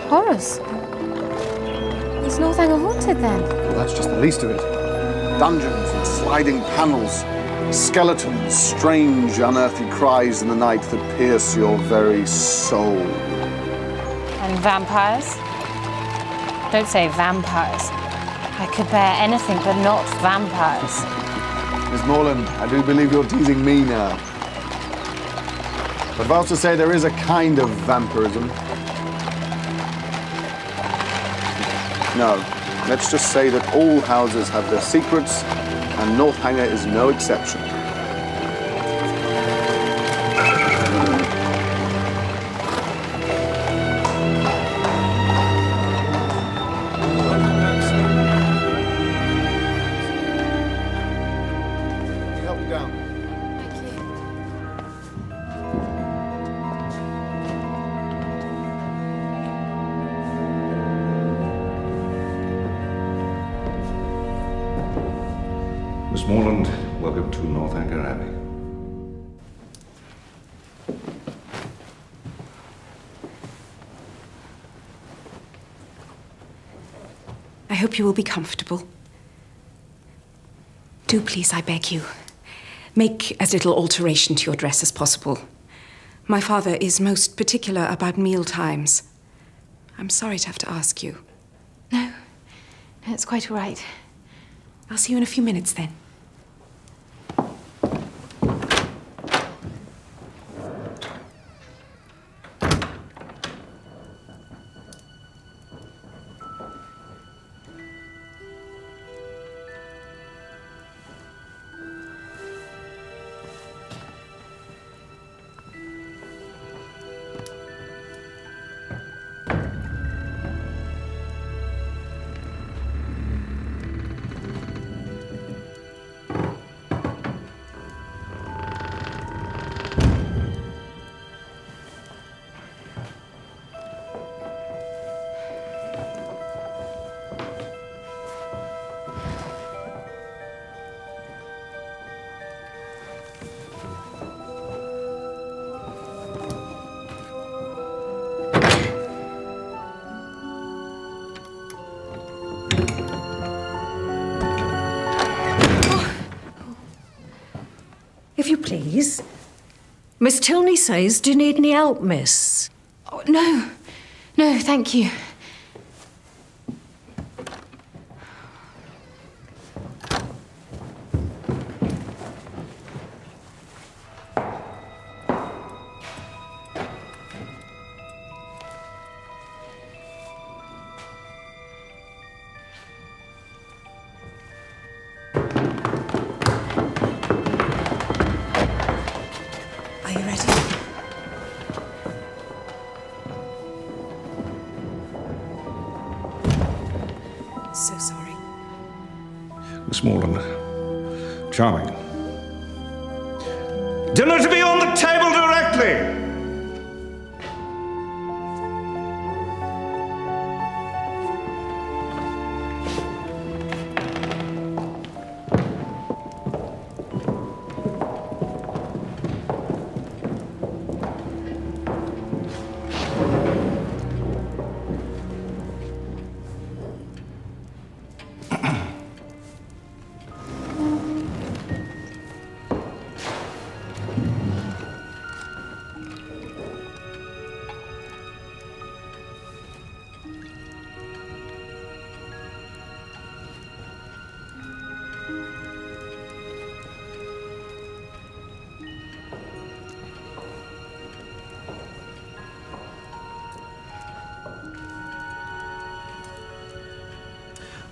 Horrors? Is Northanger haunted, then? Well, that's just the least of it. Dungeons and sliding panels, skeletons, strange, unearthly cries in the night that pierce your very soul. And vampires? Don't say vampires. I could bear anything but not vampires. Miss Morland, I do believe you're teasing me now. But about to say there is a kind of vampirism. No, let's just say that all houses have their secrets, and Northanger is no exception. Help you down. Miss Morland, welcome to Northanger Abbey. I hope you will be comfortable. Do please, I beg you, make as little alteration to your dress as possible. My father is most particular about meal times. I'm sorry to have to ask you. No, it's quite all right. I'll see you in a few minutes then. If you please. Miss Tilney says, do you need any help, miss? Oh, no. No, thank you. So sorry. Miss Morland, charming. Dinner to be on the table directly!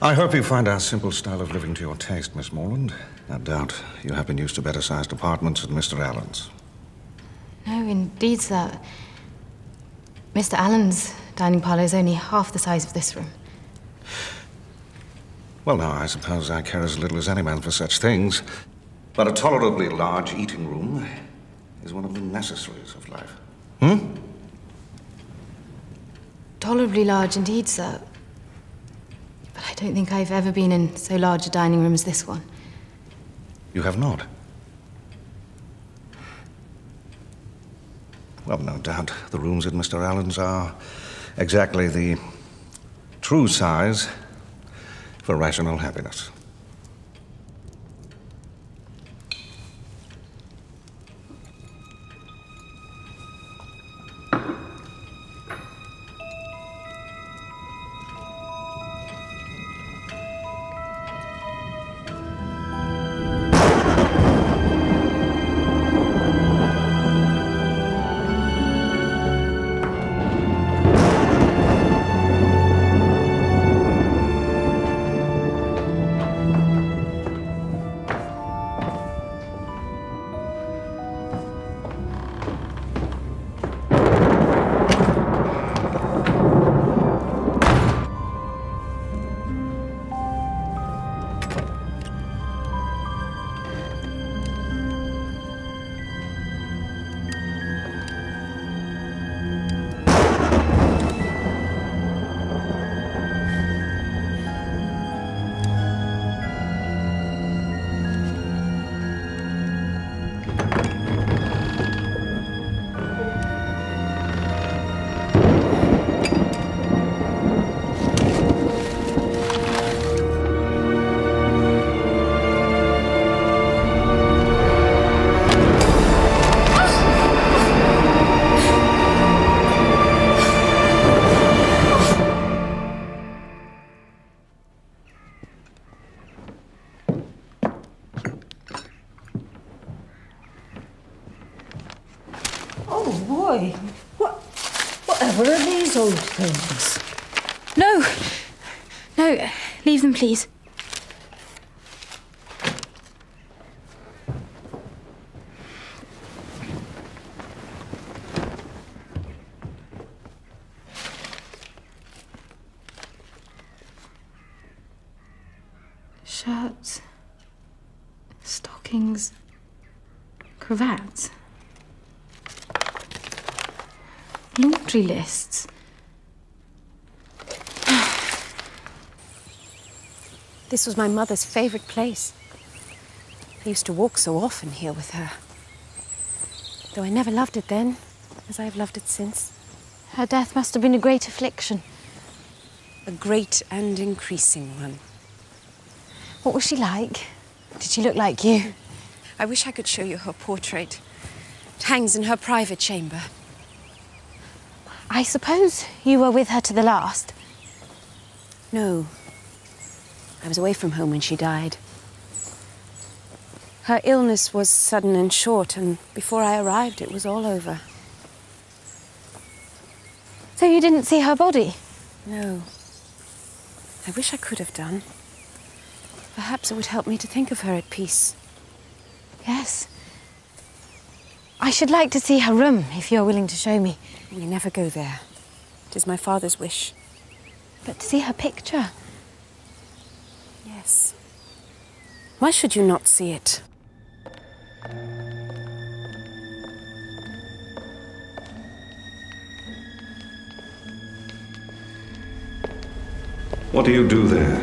I hope you find our simple style of living to your taste, Miss Morland. No doubt you have been used to better-sized apartments at Mr. Allen's. No, indeed, sir. Mr. Allen's dining parlour is only half the size of this room. Well, now, I suppose I care as little as any man for such things. But a tolerably large eating room is one of the necessaries of life. Tolerably large indeed, sir. But I don't think I've ever been in so large a dining room as this one. You have not? Well, no doubt the rooms at Mr. Allen's are exactly the true size for rational happiness. Whatever are these old things? No! No, leave them, please. Shirts, stockings, cravats. Laundry lists. This was my mother's favourite place. I used to walk so often here with her. Though I never loved it then, as I have loved it since. Her death must have been a great affliction. A great and increasing one. What was she like? Did she look like you? I wish I could show you her portrait. It hangs in her private chamber. I suppose you were with her to the last? No. I was away from home when she died. Her illness was sudden and short, and before I arrived, it was all over. So you didn't see her body? No. I wish I could have done. Perhaps it would help me to think of her at peace. Yes. I should like to see her room, if you're willing to show me. We never go there. It is my father's wish. But to see her picture? Yes. Why should you not see it? What do you do there?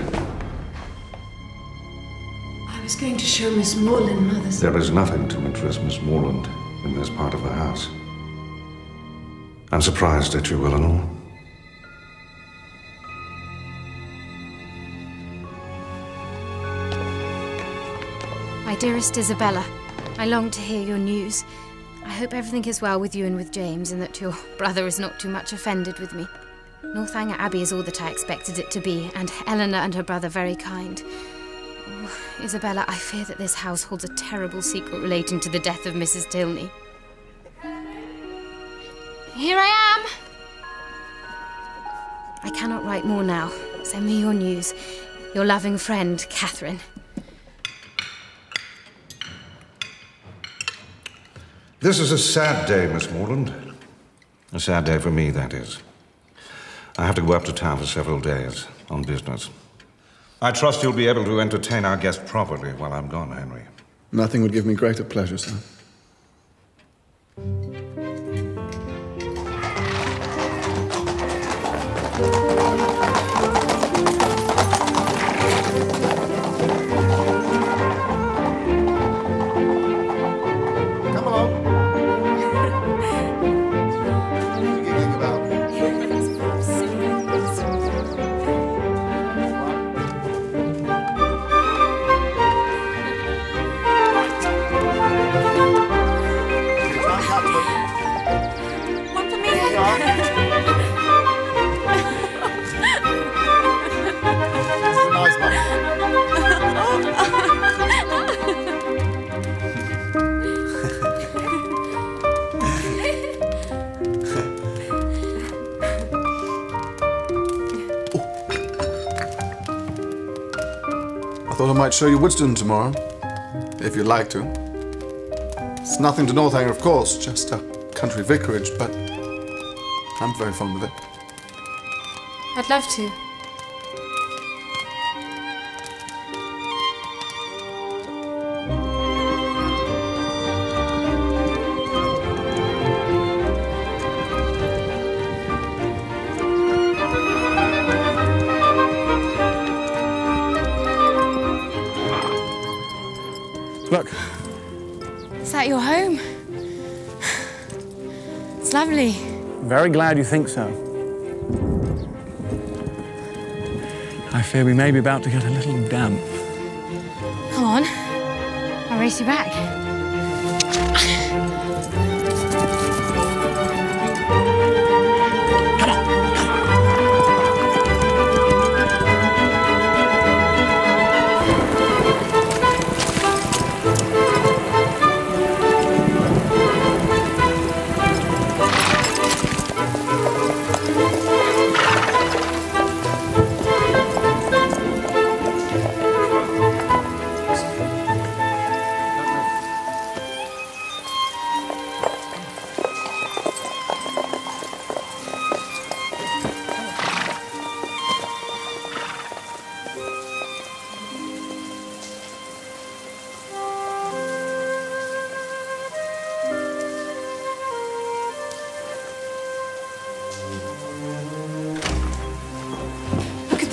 I was going to show Miss Morland Mother's... There is nothing to interest Miss Morland in this part of the house. I'm surprised at you, Eleanor. My dearest Isabella, I long to hear your news. I hope everything is well with you and with James, and that your brother is not too much offended with me. Northanger Abbey is all that I expected it to be, and Eleanor and her brother very kind. Oh, Isabella, I fear that this house holds a terrible secret relating to the death of Mrs. Tilney. Here I am! I cannot write more now. Send me your news. Your loving friend, Catherine. This is a sad day, Miss Morland. A sad day for me, that is. I have to go up to town for several days on business. I trust you'll be able to entertain our guest properly while I'm gone, Henry. Nothing would give me greater pleasure, sir. I thought I might show you Woodston tomorrow, if you'd like to. It's nothing to Northanger, of course, just a country vicarage, but I'm very fond of it. I'd love to. Look. Is that your home? It's lovely. Very glad you think so. I fear we may be about to get a little damp. Come on. I'll race you back.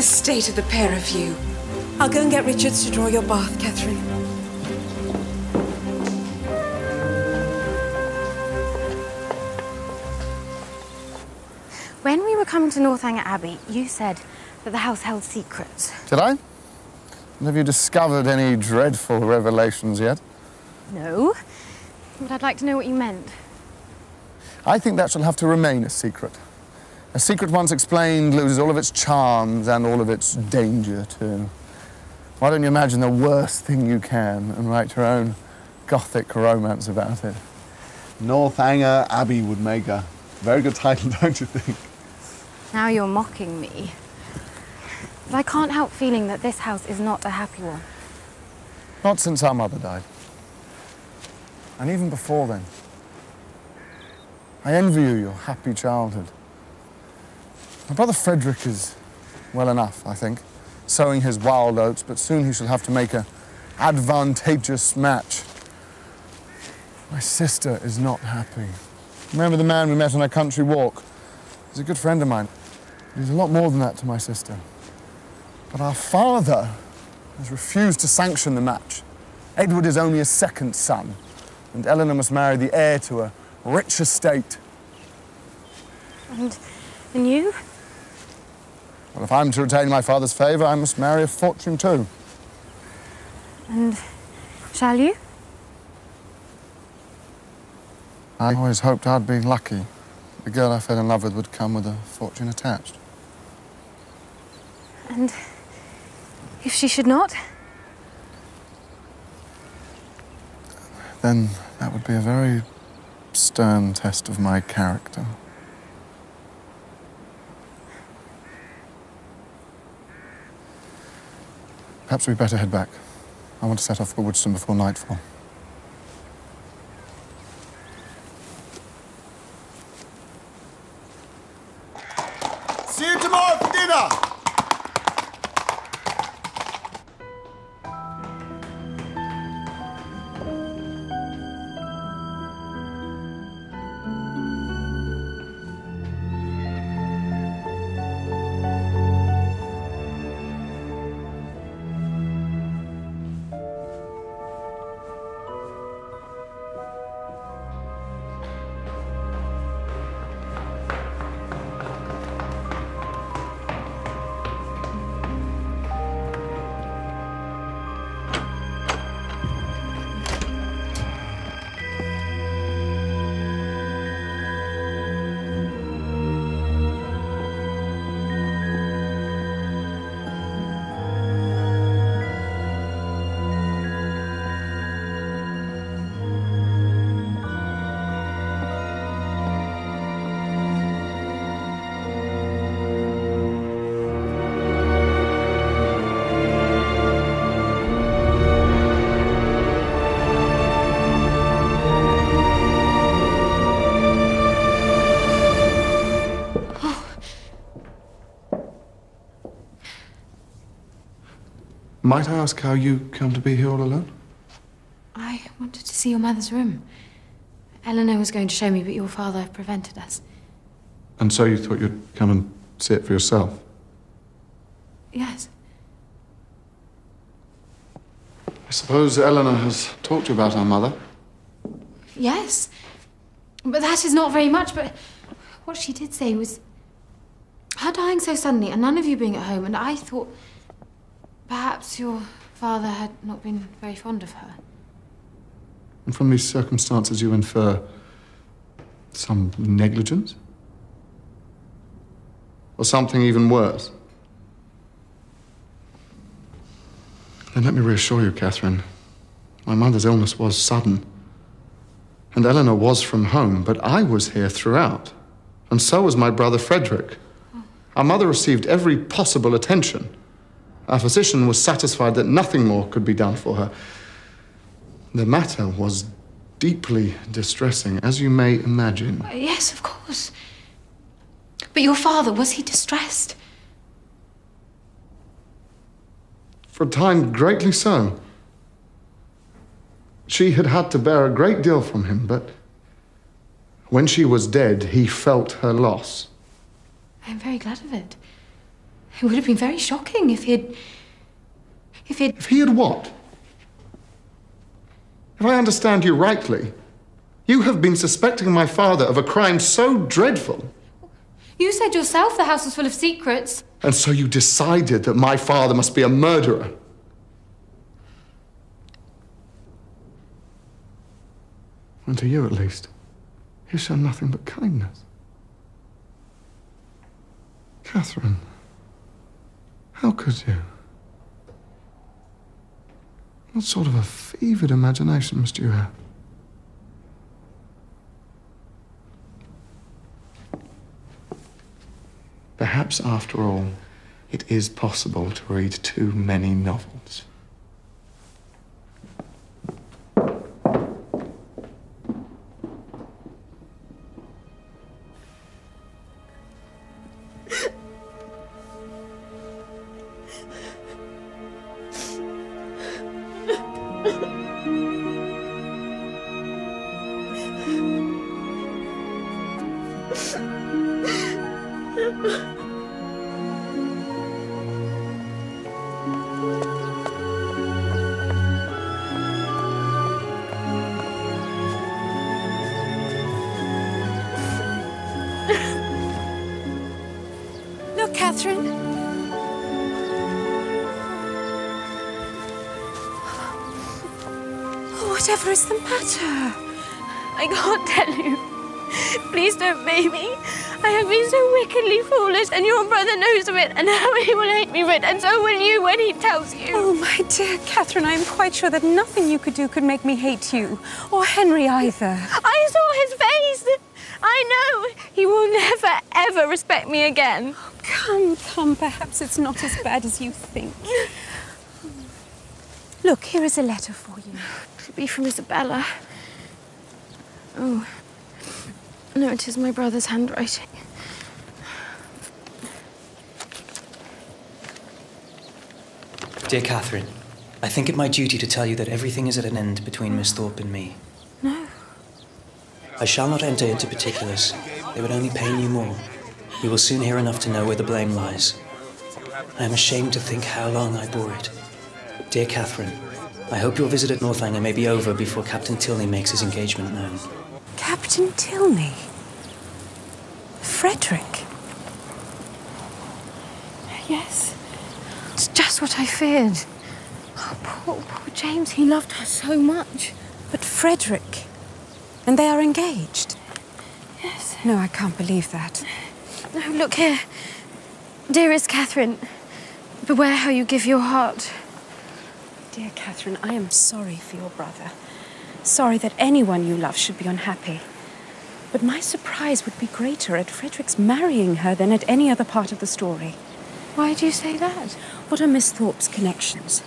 State of the pair of you. I'll go and get Richards to draw your bath, Catherine. When we were coming to Northanger Abbey, you said that the house held secrets. Did I? And have you discovered any dreadful revelations yet? No, but I'd like to know what you meant. I think that shall have to remain a secret. A secret once explained loses all of its charms and all of its danger, too. Why don't you imagine the worst thing you can and write your own Gothic romance about it? Northanger Abbey would make a very good title, don't you think? Now you're mocking me. But I can't help feeling that this house is not a happy one. Not since our mother died. And even before then. I envy you your happy childhood. My brother Frederick is well enough, I think, sowing his wild oats, but soon he shall have to make an advantageous match. My sister is not happy. Remember the man we met on a country walk? He's a good friend of mine. He's a lot more than that to my sister. But our father has refused to sanction the match. Edward is only a second son, and Eleanor must marry the heir to a rich estate. And you? Well, if I'm to retain my father's favour, I must marry a fortune too. And shall you? I always hoped I'd be lucky. The girl I fell in love with would come with a fortune attached. And if she should not? Then that would be a very stern test of my character. Perhaps we'd better head back. I want to set off for Woodston before nightfall. See you tomorrow for dinner! Might I ask how you come to be here all alone? I wanted to see your mother's room. Eleanor was going to show me, but your father prevented us. And so you thought you'd come and see it for yourself? Yes. I suppose Eleanor has talked to you about our mother? Yes. But that is not very much, but what she did say was her dying so suddenly and none of you being at home, and I thought perhaps your father had not been very fond of her. And from these circumstances you infer some negligence? Or something even worse? Then let me reassure you, Catherine. My mother's illness was sudden. And Eleanor was from home, but I was here throughout. And so was my brother Frederick. Our mother received every possible attention. Our physician was satisfied that nothing more could be done for her. The matter was deeply distressing, as you may imagine. Yes, of course. But your father, was he distressed? For a time, greatly so. She had had to bear a great deal from him, but when she was dead, he felt her loss. I'm very glad of it. It would have been very shocking if he'd... If he had what? If I understand you rightly, you have been suspecting my father of a crime so dreadful. You said yourself the house was full of secrets. And so you decided that my father must be a murderer. And to you, at least, he's shown nothing but kindness. Catherine, how could you? What sort of a fevered imagination must you have? Perhaps, after all, it is possible to read too many novels. Look, Catherine. Whatever is the matter? I can't tell you. Please don't make me. I have been so wickedly foolish, and your brother knows of it, and now he will hate me for it, and so will you when he tells you. Oh, my dear Catherine, I am quite sure that nothing you could do could make me hate you, or Henry either. I saw his face. I know. He will never, ever respect me again. Oh, come, come. Perhaps it's not as bad as you think. Look, here is a letter for you. It'll be from Isabella. Oh. No, it is my brother's handwriting. Dear Catherine, I think it my duty to tell you that everything is at an end between Miss Thorpe and me. No. I shall not enter into particulars. They would only pain you more. You will soon hear enough to know where the blame lies. I am ashamed to think how long I bore it. Dear Catherine, I hope your visit at Northanger may be over before Captain Tilney makes his engagement known. Captain Tilney? Frederick? Yes. It's just what I feared. Oh, poor James, he loved her so much. But Frederick? And they are engaged? Yes. No, I can't believe that. No, look here. Dearest Catherine, beware how you give your heart. Dear Catherine, I am sorry for your brother. Sorry that anyone you love should be unhappy. But my surprise would be greater at Frederick's marrying her than at any other part of the story. Why do you say that? What are Miss Thorpe's connections?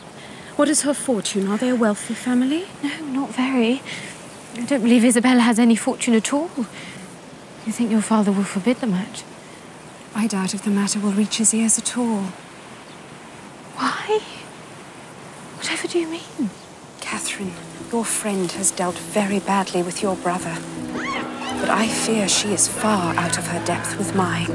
What is her fortune? Are they a wealthy family? No, not very. I don't believe Isabella has any fortune at all. You think your father will forbid the match? I doubt if the matter will reach his ears at all. Why? Whatever do you mean? Catherine, your friend has dealt very badly with your brother. But I fear she is far out of her depth with mine.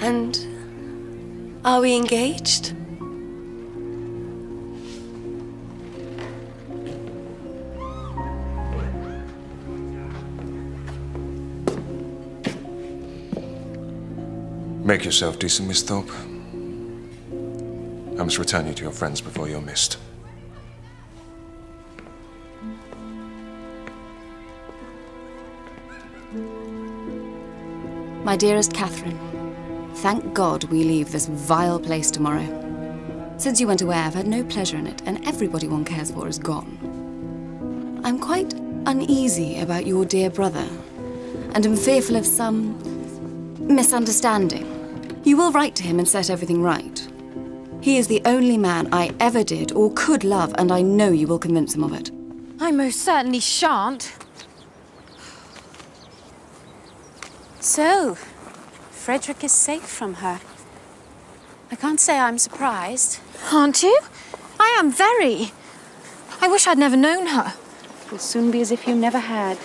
And are we engaged? Make yourself decent, Miss Thorpe. I must return you to your friends before you're missed. My dearest Catherine, thank God we leave this vile place tomorrow. Since you went away, I've had no pleasure in it, and everybody one cares for is gone. I'm quite uneasy about your dear brother, and am fearful of some misunderstanding. You will write to him and set everything right. He is the only man I ever did or could love, and I know you will convince him of it. I most certainly shan't. So, Frederick is safe from her. I can't say I'm surprised. Aren't you? I am very. I wish I'd never known her. It will soon be as if you never had.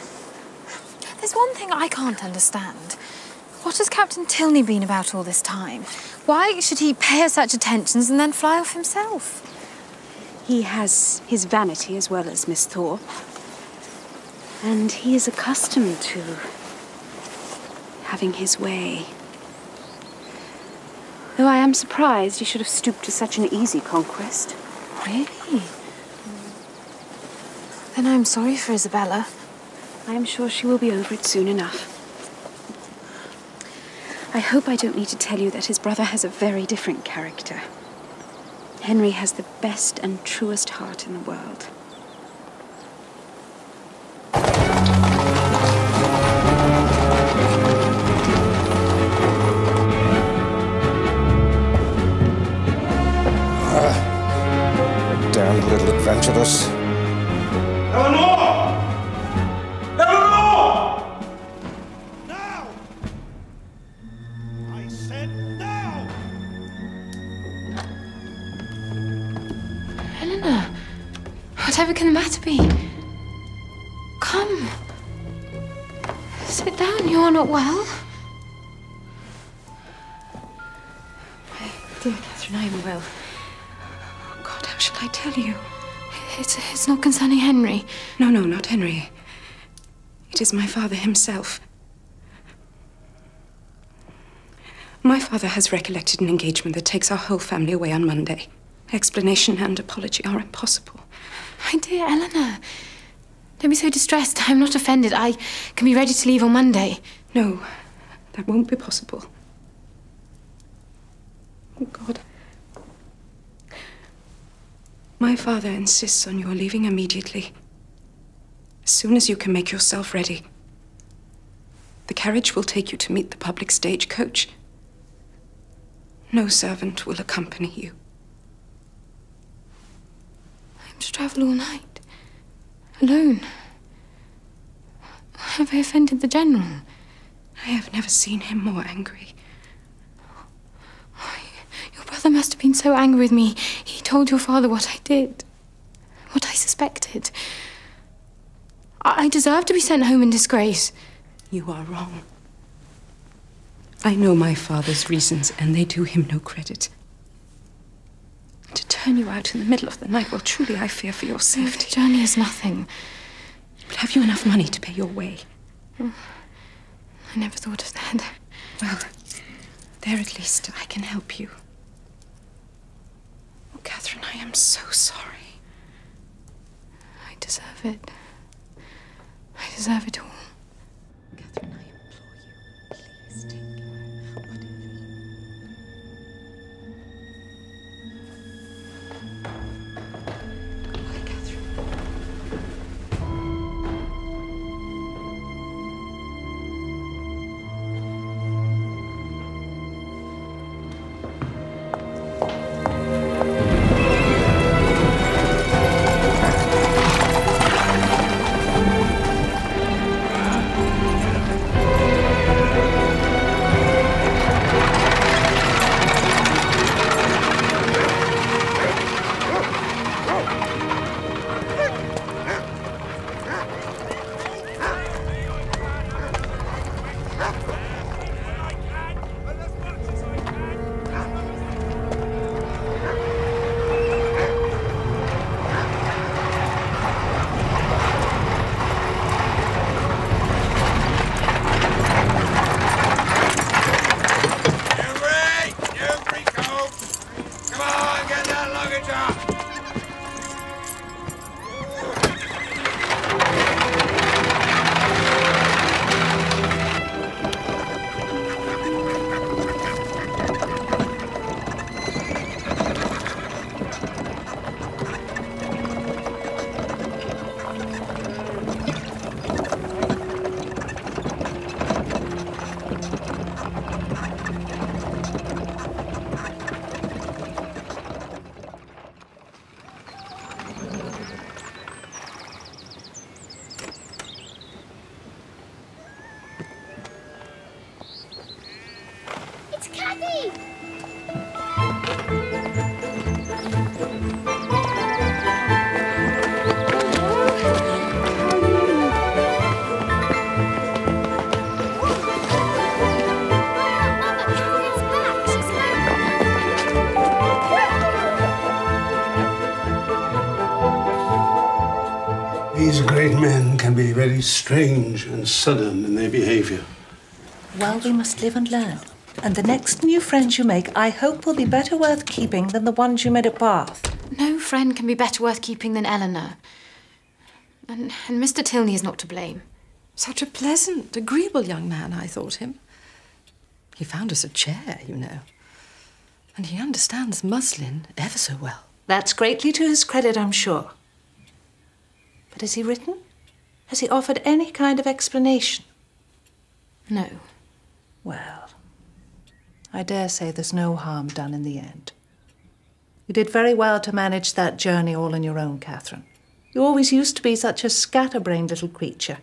There's one thing I can't understand. What has Captain Tilney been about all this time? Why should he pay her such attentions and then fly off himself? He has his vanity as well as Miss Thorpe. And he is accustomed to having his way. Though I am surprised he should have stooped to such an easy conquest. Really? Then I'm sorry for Isabella. I am sure she will be over it soon enough. I hope I don't need to tell you that his brother has a very different character. Henry has the best and truest heart in the world. Damn little adventurous. Eleanor! Eleanor! Now! I said now! Eleanor, whatever can the matter be? Come. Sit down, you're not well. Dear Catherine, I am well. Oh God, how shall I tell you? It's not concerning Henry. No, not Henry. It is my father himself. My father has recollected an engagement that takes our whole family away on Monday. Explanation and apology are impossible. My dear Eleanor, don't be so distressed. I'm not offended. I can be ready to leave on Monday. No, that won't be possible. Oh, God. My father insists on your leaving immediately. As soon as you can make yourself ready. The carriage will take you to meet the public stagecoach. No servant will accompany you. I'm to travel all night. Alone. Have I offended the General? I have never seen him more angry. Your brother must have been so angry with me. He told your father what I did. What I suspected. I deserve to be sent home in disgrace. You are wrong. I know my father's reasons, and they do him no credit. To turn you out in the middle of the night, well, truly I fear for your safety. The journey is nothing. But have you enough money to pay your way? Oh, I never thought of that. Well, there at least I can help you. Oh, Catherine, I am so sorry. I deserve it. I deserve it all. Catherine, I implore you, please take whatever you... Goodbye, Catherine. These great men can be very strange and sudden in their behavior. Well, we must live and learn. And the next new friends you make, I hope, will be better worth keeping than the ones you made at Bath. No friend can be better worth keeping than Eleanor. And Mr. Tilney is not to blame. Such a pleasant, agreeable young man, I thought him. He found us a chair, you know. And he understands muslin ever so well. That's greatly to his credit, I'm sure. But has he written? Has he offered any kind of explanation? No. Well, I dare say there's no harm done in the end. You did very well to manage that journey all on your own, Catherine. You always used to be such a scatterbrained little creature.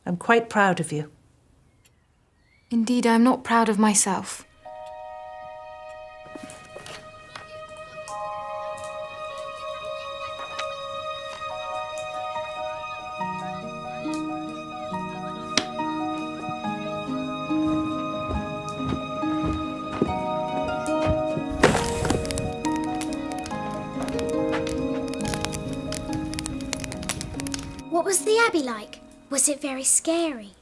I'm quite proud of you. Indeed, I'm not proud of myself. What was the Abbey like? Was it very scary?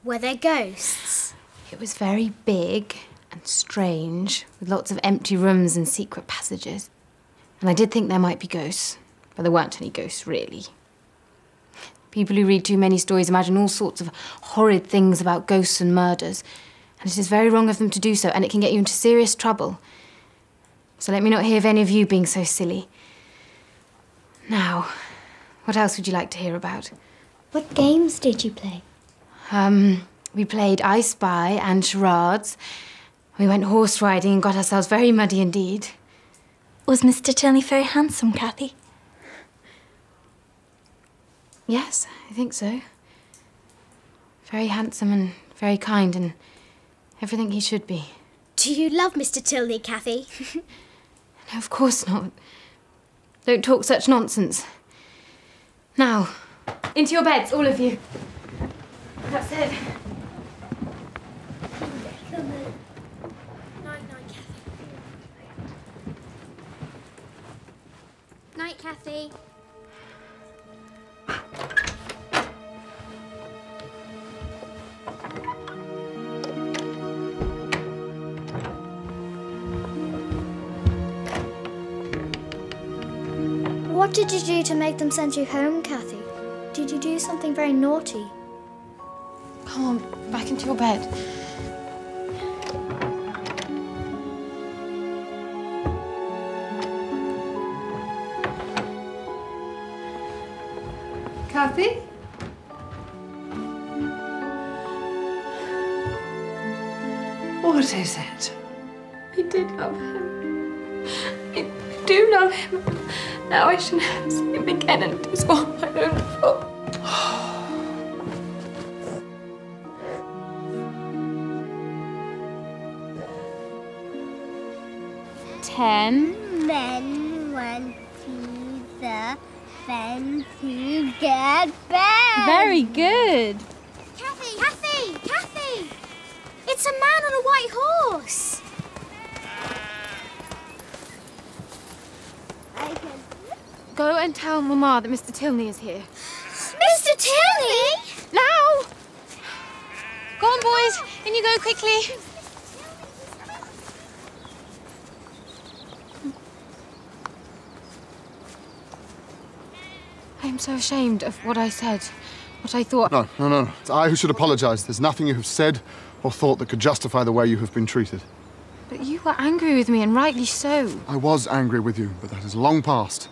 Were there ghosts? It was very big and strange, with lots of empty rooms and secret passages. And I did think there might be ghosts, but there weren't any ghosts, really. People who read too many stories imagine all sorts of horrid things about ghosts and murders, and it is very wrong of them to do so, and it can get you into serious trouble. So let me not hear of any of you being so silly. Now, what else would you like to hear about? What games did you play? We played I Spy and charades. We went horse riding and got ourselves very muddy indeed. Was Mr. Tilney very handsome, Cathy? Yes, I think so. Very handsome and very kind and everything he should be. Do you love Mr. Tilney, Cathy? No, of course not. Don't talk such nonsense. Now, into your beds, all of you. That's it. Night, Cathy. What did you do to make them send you home, Cathy? Did you do something very naughty? Come on, back into your bed. Cathy? What is it? I did love him. I do love him. Now I shall never see him again, and it is all my own fault. 10 men went to the fen to get bread. Very good. Cathy! Cathy! Cathy! It's a man on a white horse. Go and tell Mama that Mr. Tilney is here. Mr. Tilney? Now! Go on, boys. In you go quickly. I'm so ashamed of what I said, what I thought. No. It's I who should apologise. There's nothing you have said or thought that could justify the way you have been treated. But you were angry with me, and rightly so. I was angry with you, but that is long past.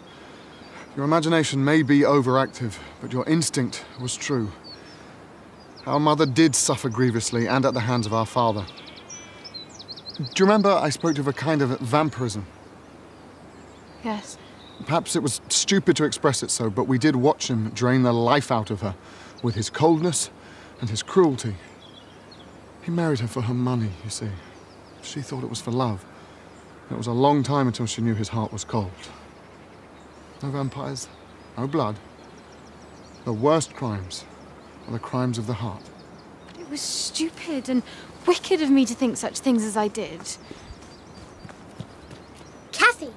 Your imagination may be overactive, but your instinct was true. Our mother did suffer grievously, and at the hands of our father. Do you remember I spoke of a kind of vampirism? Yes. Perhaps it was stupid to express it so, but we did watch him drain the life out of her with his coldness and his cruelty. He married her for her money, you see. She thought it was for love. It was a long time until she knew his heart was cold. No vampires, no blood. The worst crimes are the crimes of the heart. But it was stupid and wicked of me to think such things as I did. Cathy,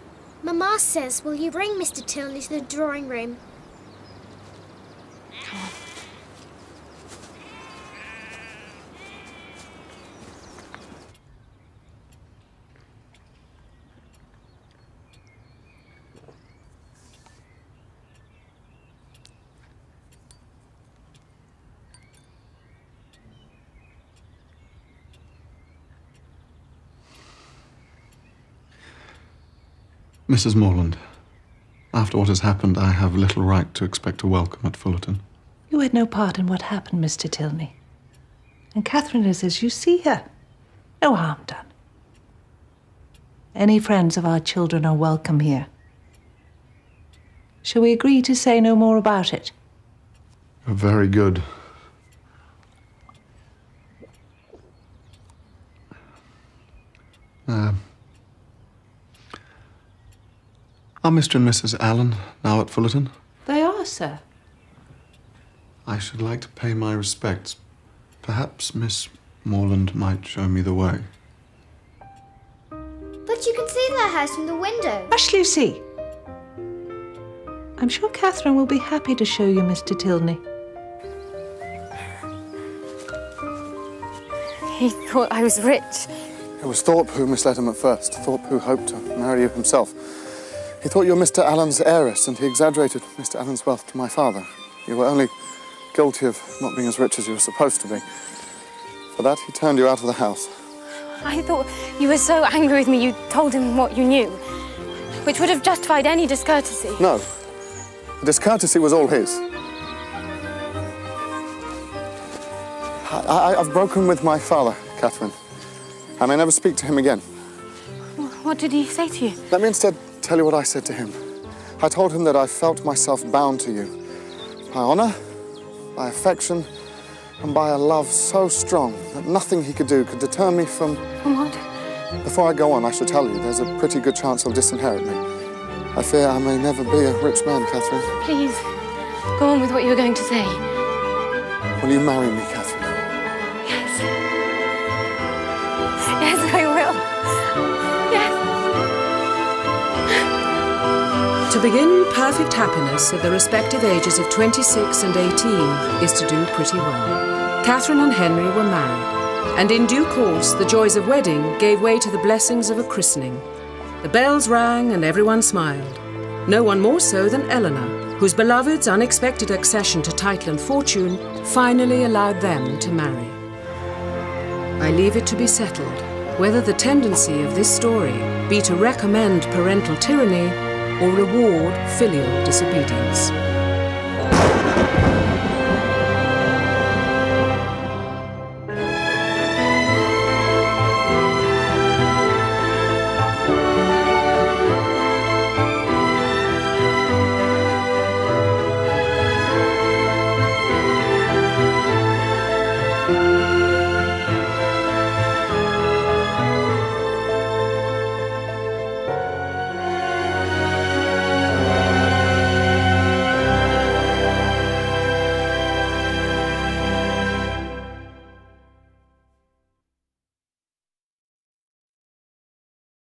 Mama says, will you bring Mr. Tilney to the drawing room? Come on. Mrs. Morland, after what has happened, I have little right to expect a welcome at Fullerton. You had no part in what happened, Mr. Tilney. And Catherine is as you see her. No harm done. Any friends of our children are welcome here. Shall we agree to say no more about it? Very good. Are Mr. and Mrs. Allen now at Fullerton? They are, sir. I should like to pay my respects. Perhaps Miss Morland might show me the way. But you can see their house from the window. Hush, Lucy. I'm sure Catherine will be happy to show you Mr. Tilney. He thought I was rich. It was Thorpe who misled him at first. Thorpe who hoped to marry you himself. He thought you were Mr. Allen's heiress, and he exaggerated Mr. Allen's wealth to my father. You were only guilty of not being as rich as you were supposed to be. For that, he turned you out of the house. I thought you were so angry with me you told him what you knew, which would have justified any discourtesy. No. The discourtesy was all his. I've broken with my father, Catherine. I may never speak to him again. What did he say to you? Let me instead tell you what I said to him. I told him that I felt myself bound to you. By honour, by affection, and by a love so strong that nothing he could do could deter me from... From what? Before I go on, I should tell you, there's a pretty good chance he'll disinherit me. I fear I may never be a rich man, Catherine. Please, go on with what you were going to say. Will you marry me, Catherine? Yes. Yes, I will. Yes. To begin perfect happiness at the respective ages of 26 and 18 is to do pretty well. Catherine and Henry were married, and in due course the joys of wedding gave way to the blessings of a christening. The bells rang and everyone smiled. No one more so than Eleanor, whose beloved's unexpected accession to title and fortune finally allowed them to marry. I leave it to be settled whether the tendency of this story be to recommend parental tyranny or reward filial disobedience.